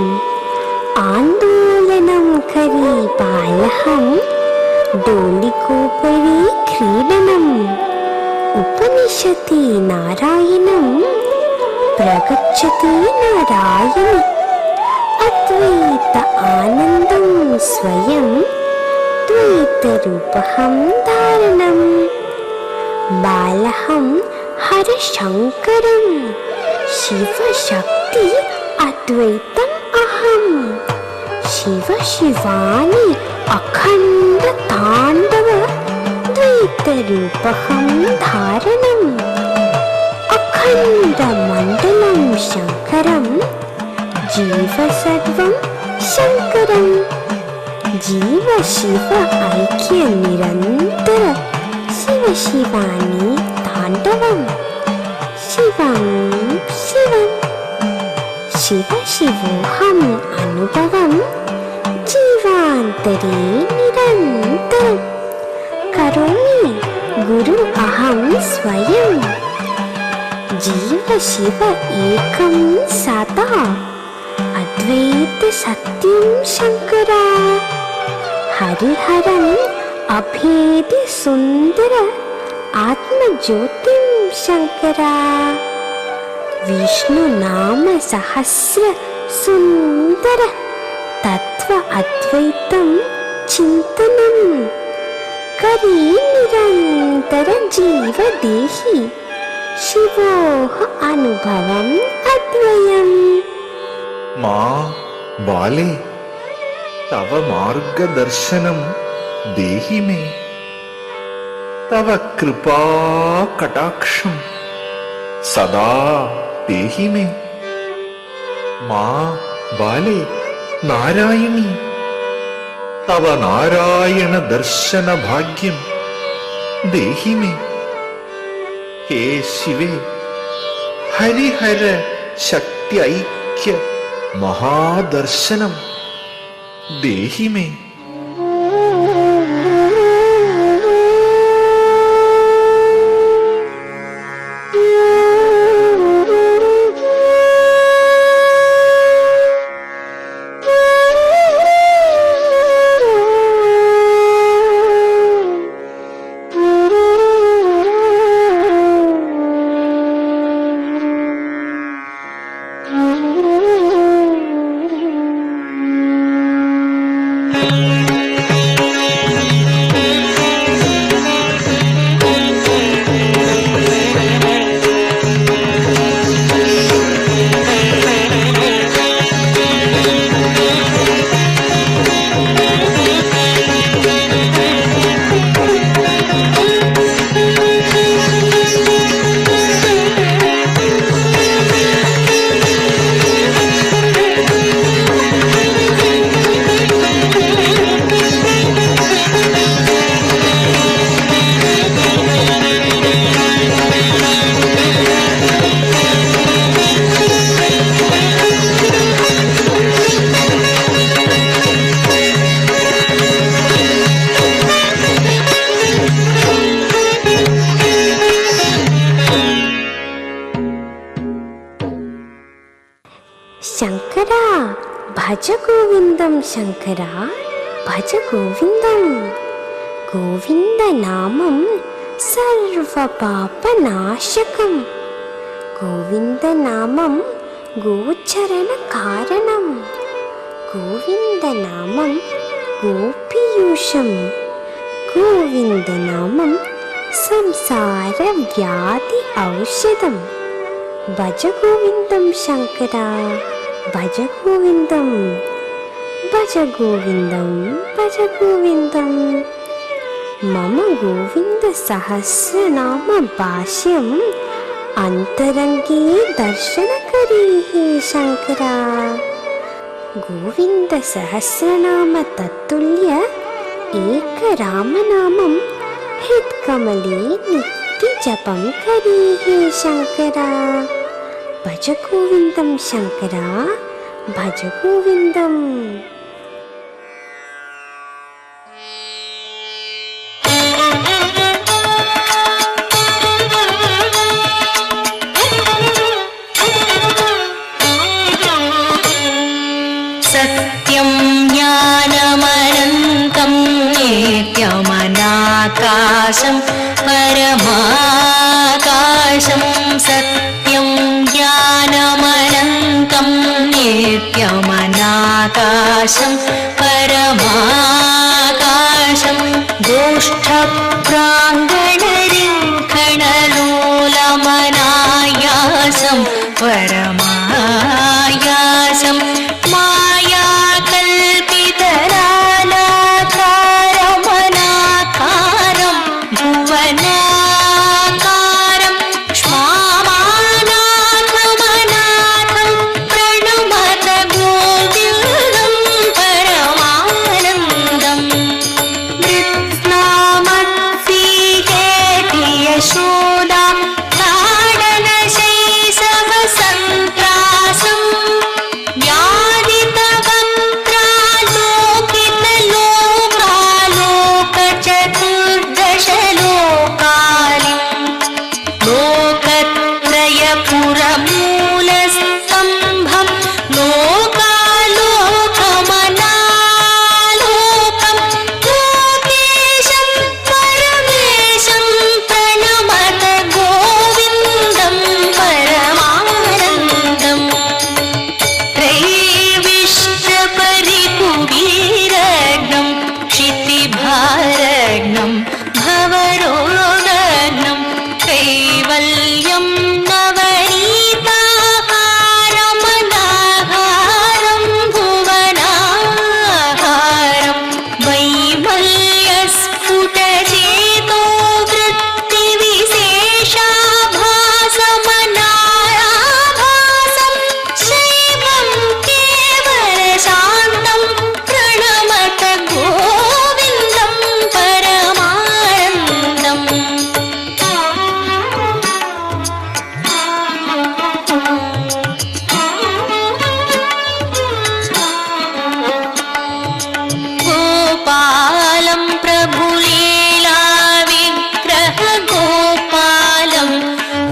आन्दोलनं करी बालहं डोलिकोपरि क्रीडनम् उपनिषति नारायणं प्रगच्छति नारायणी अद्वैत आनन्दं स्वयं द्वैतरूपहं धारणम् बालहं हरशङ्करं शिवशक्ति अद्वैतम् अहम् शिव शिवानि अखण्ड ताण्डव द्वैतरूपहं धारणम् अखण्डमण्डलं शङ्करं जीव सर्वं शङ्करम् जीव शिव ऐक्य निरन्तर शिव शिवानि ताण्डवम् शिवं शिवम् शिव शिवोऽहम् अनुभवं जीवान्तरे निरन्तरं करोमि गुरु अहं स्वयं जीव शिव एकं सदा अद्वैत सत्यं शङ्करा हरिहरम् अभेद सुन्दर आत्मज्योतिं शङ्करा विष्णु नाम सहस्र सुन्दर तत्व अद्वैतं चिन्तनं करी निरन्तर जीव देहि शिवोः अनुभवम् अद्वयम् मा बाले तव मार्गदर्शनं देहि मे तव कृपा कटाक्षं सदा देहि मे मा बाले नारायणी तव नारायण दर्शन भाग्यं देहि मे हे शिवे हरिहर शक्ति ऐक्य महादर्शनं देहि मे ಶಂಕರ ಭಜ ಗೋವಿಂದಂ ಶಂಕರ ಭಜ ಗೋವಿಂದಂ. ಗೋವಿಂದ ನಾಮಂ ಸರ್ವ ಪಾಪ ನಾಶಕಂ. ಗೋವಿಂದ ನಾಮಂ ಗೋಚರಣ ಕಾರಣಂ. ಗೋವಿಂದ ನಾಮಂ ಗೋಪಿಯೂಷಂ. ಗೋವಿಂದ ನಾಮಂ ಸಂಸಾರ ವ್ಯಾಧಿ ಔಷಧಂ. ಭಜ ಗೋವಿಂದಂ ಶಂಕರ ಭಜ ಗೋವಿಂದಂ. ಭಜ ಗೋವಿಂದಂ ಭಜ ಗೋವಿಂದಂ. ಮಮ ಗೋವಿಂದ ಸಹಸ್ರನಾಮ ಭಾಷ್ಯಂ ಅಂತರಂಗೇ ದರ್ಶನ ಕರಿ ಹೇ ಶಂಕರ. ಗೋವಿಂದ ಸಹಸ್ರನಾಮ ತತ್ತುಲ್ಯ ಏಕ ರಾಮನಾಮಂ ಹೃತ್ಕಮಲೇ ನಿತ್ಯ ಜಪಂ ಕರಿ ಹೇ ಶಂಕರ. ಭಜ ಗೋವಿಂದಂ ಶಂಕರ ಭಜ ಗೋವಿಂದಂ. सत्यं ज्ञानमनन्तं नित्यमनाकाशं परमाकाशं. सत्यं ज्ञानमनन्तं नित्यमनाकाशं परमाकाशं. गोष्ठप्राङ्गणरिङ्खणलोलमनायासं परमायासं. मायाकल्पितरालाकारमनाकारं भुवनाकारं क्ष्मामानाथमनाथं प्रणमत गोविन्दं परमानन्दम्. मृत्स्नामत्सीहेति यशोदां ताडनशैशवसन्त्रासं. व्याधितवक्त्रालोकितलोकालोकचतुर्दशलोकालिं. लोकत्रयपुरमूलस्तम्भं लोकालोकमनालोकं. लोकेशं परमेशं प्रणमत गोविन्दं परमानन्दम्. त्रैविष्टपरिकुबीरग्नं क्षितिभारग्नं भवरोदग्नं. कैवल्यं नवनीताहारमनाहारं भुवनाहारं. वैमल्यस्फुटचेतो वृत्तिविशेषाभासमनाभासं. शैवं केवलशान्तं प्रणमत गोविन्दं परमानन्दम्. गोपालं प्रभुलीला विग्रह गोपालं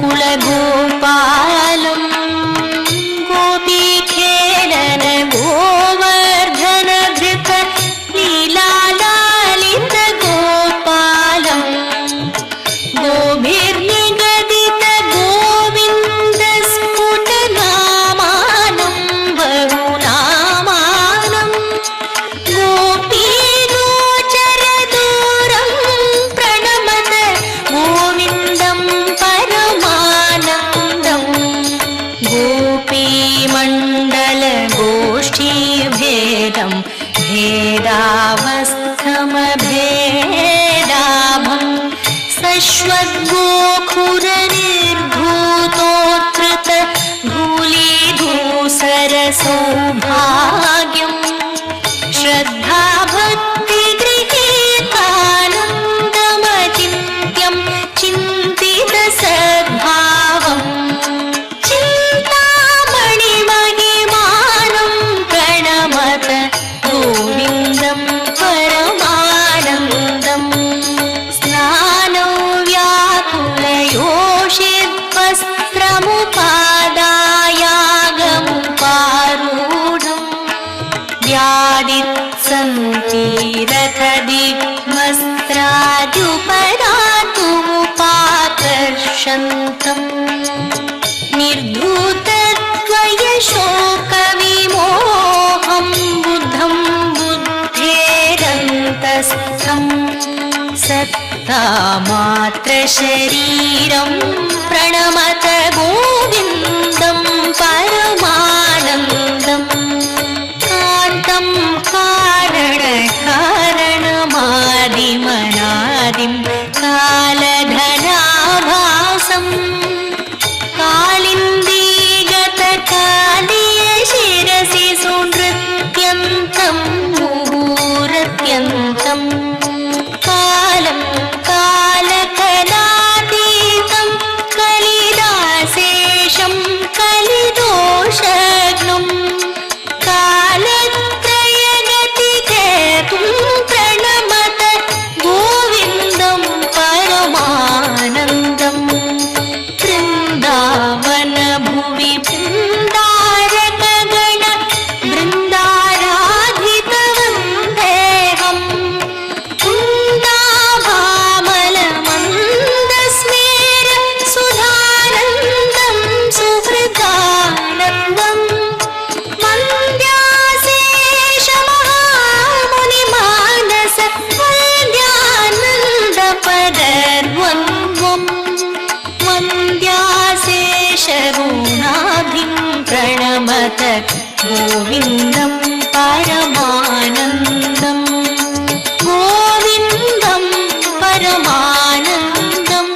कुलगोपालं. गोपीखेलन गोवर्धन धृत लीलालालित गोपालं. गोभिर्निगदित गोविन्द स्फुटनामानं बहुनामानं. गोपीगोचरदूरं प्रणमत गोविन्दं परमानन्दम्. गोपीमण्डलगोष्ठीभेदं भेदावस्थमभेदाभं. शश्वद्गोखुरनिर्धूतोत्कृत धूलीधूसरसौभाग्यं. श्रद्धाभक्तिगृहीतानन्दमचिन्त्यं चिन्तितसद्भावं. चिन्तामणिमहिमानं प्रणमत गोविन्दं परमानन्दम्. स्नानव्याकुलयो शान्तम् निर्धूतद्वयशोकविमोहं बुद्धं बुद्धेरन्तस्थम् सत्तामात्रशरीरं प्रणमत गोविन्दं परमानन्दम् कान्तं कारणकारणमादिमनादिं कालधनाभासम् कालिन्दीगतकालीय शिरसि सुनृत्यन्तं मुहूर्त्यन्तं कालं कालकलातीतं कलिदाशेषं कलिदोषग्नं कालत्रयगतिकेतुं प्रणमत गोविन्दं परमानन्दम् वृन्दावनभुवि बृन्दारकगण बृन्दाराधितवन्देहम् कुन्दाभामलमन्दस्मेर सुधानन्दं सुहृदानन्दम् वन्द्याशेषमहामुनिमानस वन्द्यानन्दपदर्वन्वम् वन्द्याशेषगुणाभिं प्रणमत गोविन्दं परमानन्दम् गोविन्दं परमानन्दम्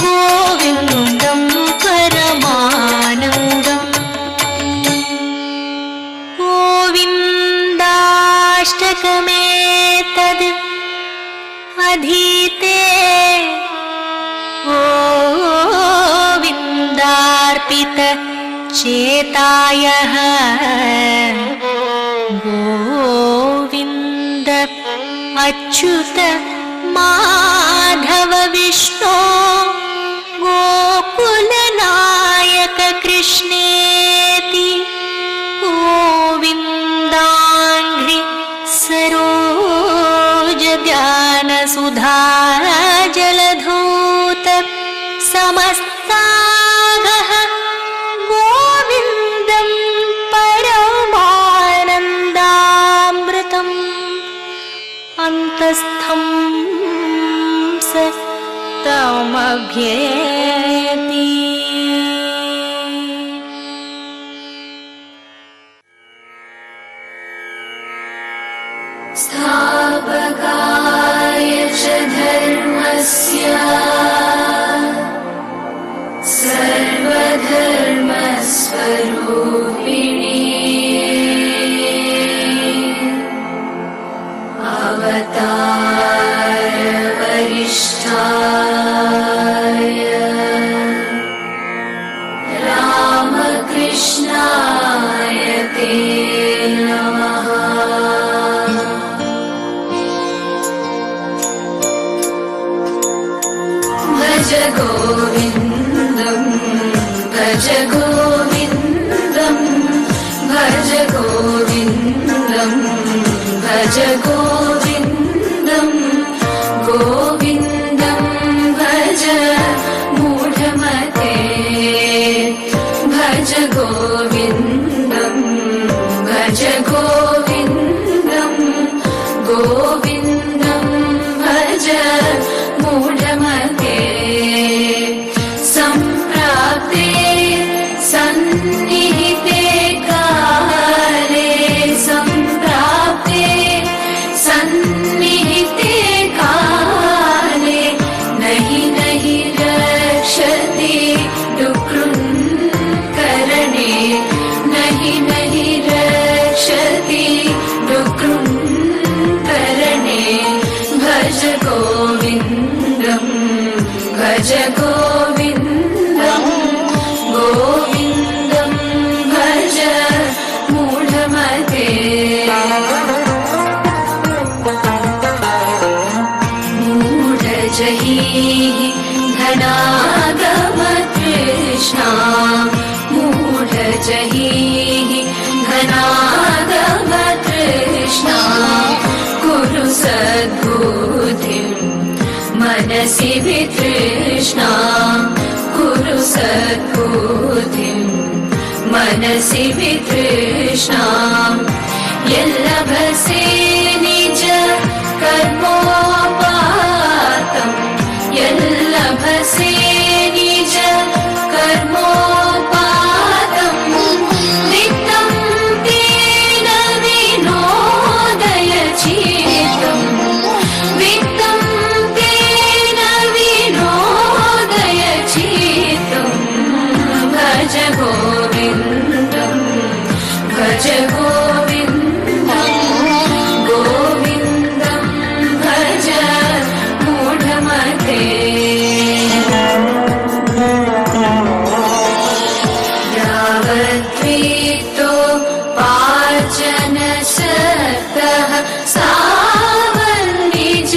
गोविन्दं परमानन्दम् गोविन्दाष्टकमेतद् अधीते गोविन्दार्पित चेतायः गोविन्द अच्युत माधव विष्णो गोकुलनायक कृष्णेति गोविन्दाङ्घ्रि सरोज ध्यान सुधा जलधूत समस्तागः गोविन्दं परमानन्दामृतम् अन्तस्थं स तमभ्येति स्थापकाय च धर्मस्य सर्वधर्मस्वरूपिणे अवतारवरिष्ठाय रामकृष्णाय ते नमः। भज गोविन्दं भज गोविन्दं भज गोविन्दं भज गोविन्दं गोविन्दं भज मूढमते भज गोविन्दं भज गोविन्दं गोविन्दं भज मूढमते सम्प्राप्ते सन्निहिते काले सम्प्राप्ते सन्निहिते काले नहि नहि रक्षति डुक्रुन्करणे नहि नहि रक्षति डुक्रुन्करणे भज गोविन्दं भज गोविन्दं गोविन्दं भज मूढमते मूढजहीः धनागमतृष्णा मूढजहीः धनागमतृष्णा कुरु सद्बुद्धिं मनसि वितृष्णा मनसि वितृष्णाम् यल्लभसे निज कर्मोपातम् यल्लभसे निज कर्मोपातम् वित्तं तेन विनोदय चित्तम् वित्तं तेन विनोदय चित्तम् भज गोविन्दम् भज गोविन्दम् गोविन्दम् भज मूढमते यावद्वित्तो पाचनशक्तः सावन्निज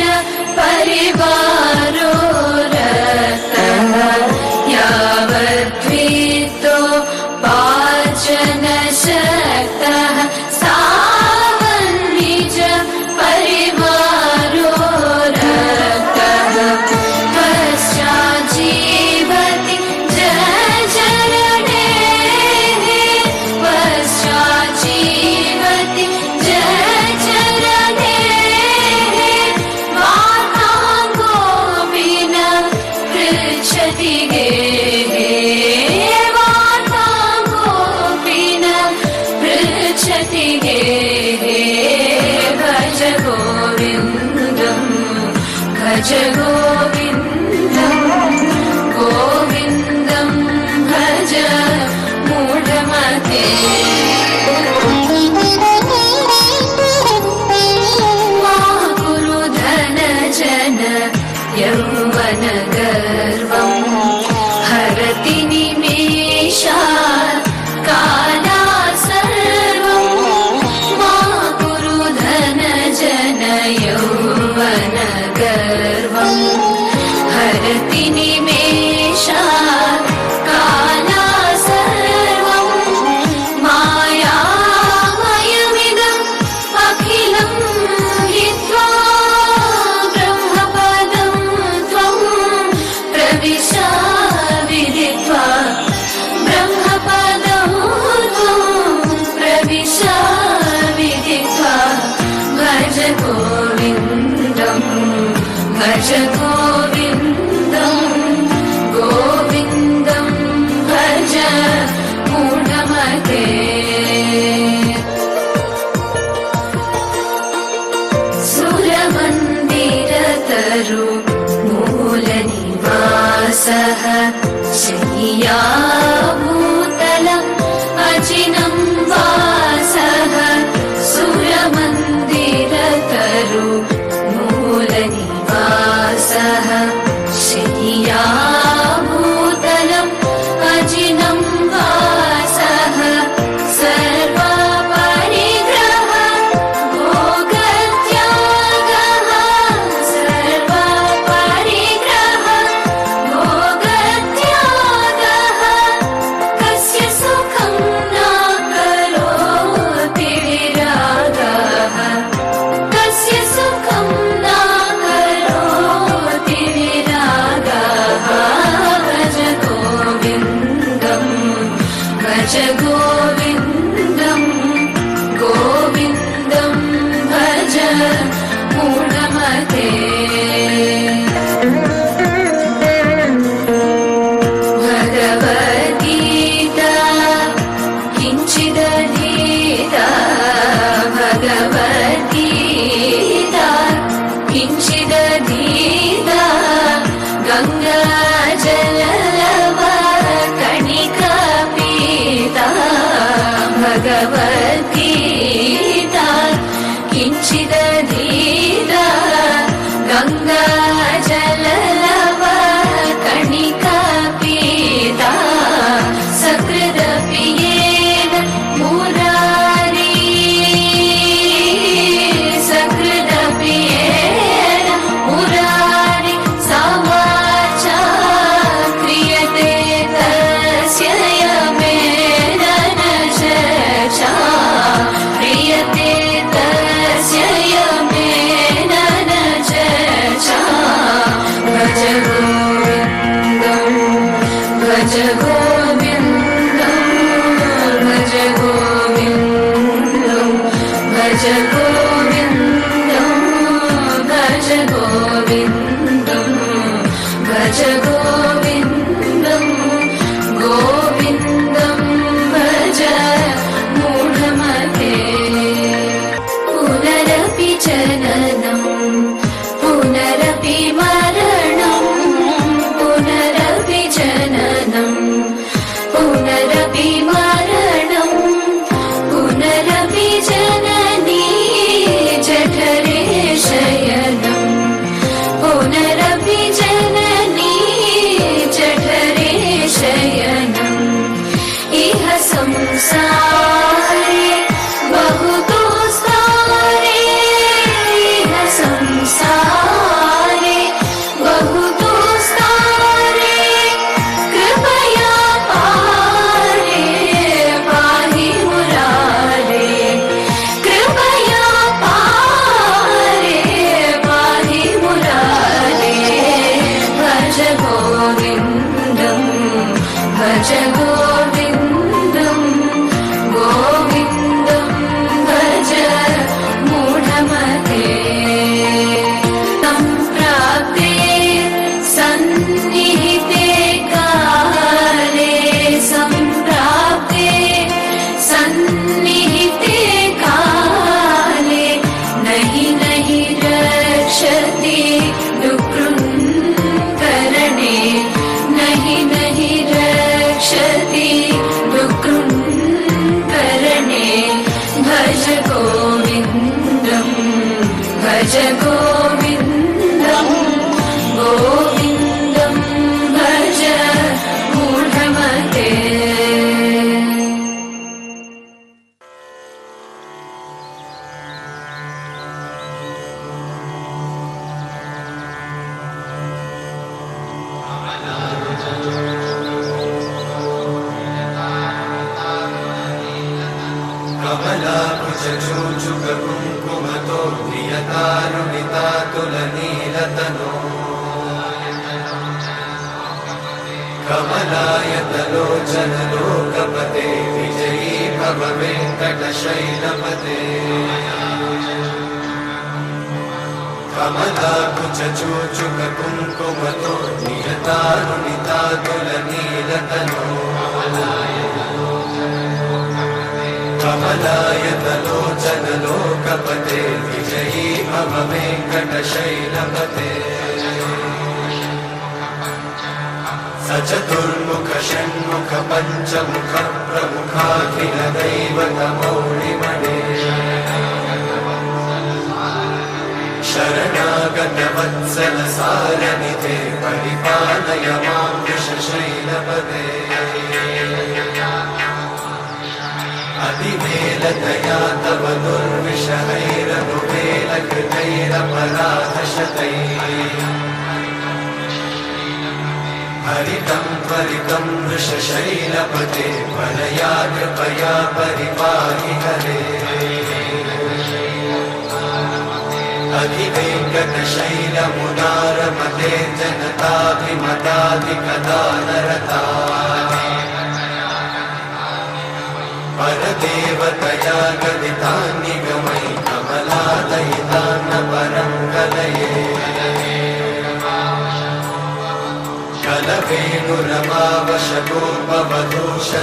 परिवारो रक्तः यावद्वित्तो पाचनशक्तः सावन्निज परिवारो रक्तः पश्चाज्जीवति जठरणेः पश्चाज्जीवति जठरणेः वाताङ्गोऽपि न पृच्छति गेः वाताङ्गोऽपि न पृच्छति गेः भज गोविन्दम् भज गोविन्दम् गोविन्दम् भज मूढमते मा कुरु धनजन यौवन गर्वम् हरति निमेषात् कालात् सर्वम् मा कुरु धनजन यौवन गर्वम् हरति निमेषात् कालात् सर्वम् मायामयमिदम् अखिलम् हित्वा ब्रह्मपदं त्वं प्रविश विदित्वा ब्रह्मपदं त्वं प्रविश विदित्वा भज गोविन्दम् भज गोविन्दम् गोविन्दम् भज मूढमते सुरमन्दिरतरु मूलनिवासः शय्याभूतलम् अजिनं वासः सुरमन्दिरतरु मूलनिवासः शय्याभूतलम् अजिनं वासः सर्वपरिग्रह भोगत्यागः सर्वपरिग्रह भोगत्यागः कस्य सुखं न करोति विरागः कस्य सुखं न करोति विरागः भज गोविन्दम् भज गोविन्दम् गोविन्दम् भज मूढमते भगवद्गीता किञ्चिदधीता भगवद्गीता किञ्चिदधीता गङ्गाजललव कणिका पीता भगवद्गीता किञ्चिदधीता गङ्गाजललव कणिका पीता सकृदपि येन मुरारी सकृदपि येन मुरारी समाचा क्रियते तस्य यमेन न चर्चा क्रियते तस्य गोविन्दं भज गोविन्दं भज गोविन्दं गोविन्दं भज मूढमते पुनरपि जननं पुनरपि मरणं पुनरपि जननं पुनरपि मरणं पुनरपि जननी जठरे शयनं पुनरपि जननी जठरे शयनम् इह संसारे बहु दुस्तारे इह संसारे बहु दुस्तारे कृपया पारे पाहि मुरारे कृपया पारे पाहि मुरारे भज गोविन्दं भज गोविन्दं गोविन्दं भज मूढमते सम्प्राप्ते सन्निहिते काले सम्प्राप्ते सन्निहिते काले नहि नहि रक्षति दुःकृङ्करणे नहि नहि रक्षति दुःकृङ्करणे भज गोविन्दं भज गोविन्दं गोविन्दं भज मूढमते कमलाकुचूचुककुङ्कुमतो प्रियतारुणितातुलनीलतनो कमलायतलोचनलोकपते विजयी भव वेङ्कटशैलपते कमलाकुचूचुककुङ्कुमतो प्रियतारुणितातुलनीलतनो कमलायतलोचनलोकपते विजयी भव वेङ्कटशैलपते स चतुर्मुख षण्मुख पञ्चमुख प्रमुखाखिल दैवतमौलिमणे शरणागत वत्सल सारनिधे परिपालय मां वृषशैलपते अतिवेलतया तव दुर्विषहैरनुवेलकृतैरपराधशतैः हरितं त्वरितं वृषशैलपते परया कृपया परिपाहि हरे अधिवेङ्कटशैलमुदारमते जनताभिमताधिकदानरता परदेवतया गदितान्निगमै कमलादयितान्न परं कलये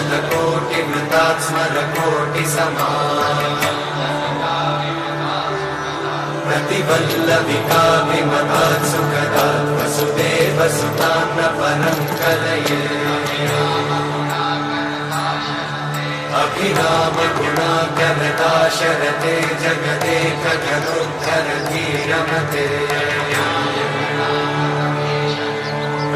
कलवेणुरमावशगोपवधूषणकोटिवृतात् स्मरकोटिसमा प्रतिवल्लविकाभिमतात् सुखदात् वसुदेवसुतान्न परं कलये अभिरामगुणाकरदाशरथे जगदेकघनोद्धरधीरमते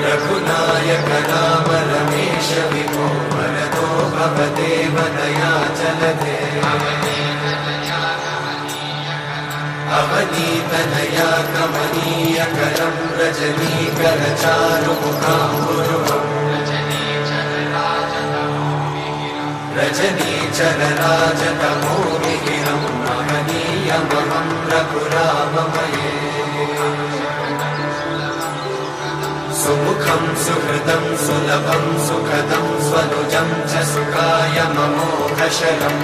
रघुनायक राम रमेश विभो वरदो भवदेव दयाचलते अवनीतनया कमनीयकरं रजनीकरचारुमुखाम्बुरुहम् रजनीचरराजतमोमिहिरं महनीयमहं रघुराममये सुमुखं सुहृदं सुलभं सुखदं स्वनुजं च सुखाय ममोघशरम्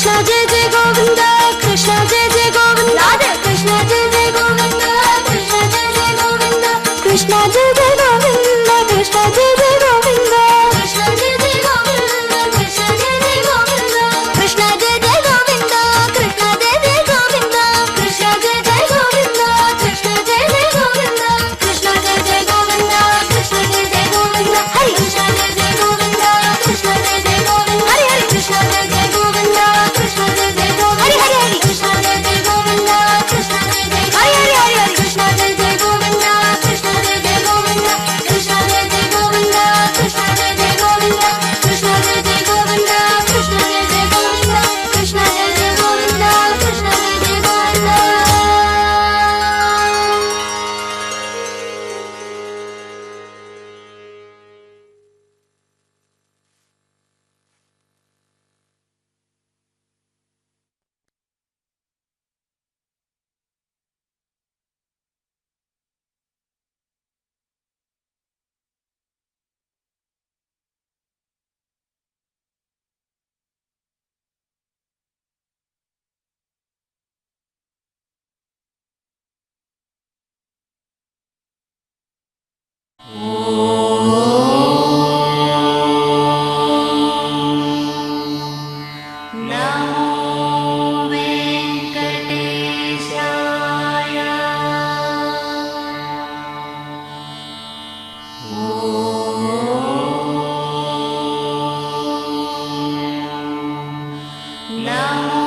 कृष्ण जय जय गोविंद कृष्ण जय जय गोविंद राधे कृष्ण जय जय गोविंद कृष्ण जय जय गोविंद कृष्ण जय जय गोविंद कृष्ण जय जय गोविंद कृष्ण जय जय गोविंद कृष्ण जय जय गोविंद कृष्ण जय जय गोविंद कृष्ण जय जय गोविंद कृष्ण जय जय गोविंद कृष्ण जय जय गोविंद कृष्ण जय जय गोविंद कृष्ण जय जय गोविंद हरि कृष्ण जय जय गोविंद कृष्ण जय जय गोविंद हरि हरि कृष्ण जय जय गोविंद कृष्ण जय जय गोविंद हरि हरि हरि कृष्ण जय जय गोविंद कृष्ण जय जय हरि हरि हरि हरि कृष्ण जय जय गोविंद कृष्ण जय जय गोविंद कृष्ण जय जय गोविंद कृष्ण जय जय गोविंद कृष्ण जय जय गोविंद कृष्ण जय जय गोविंद कृष्ण जय जय गोविंद कृष्ण जय जय गोविंद Now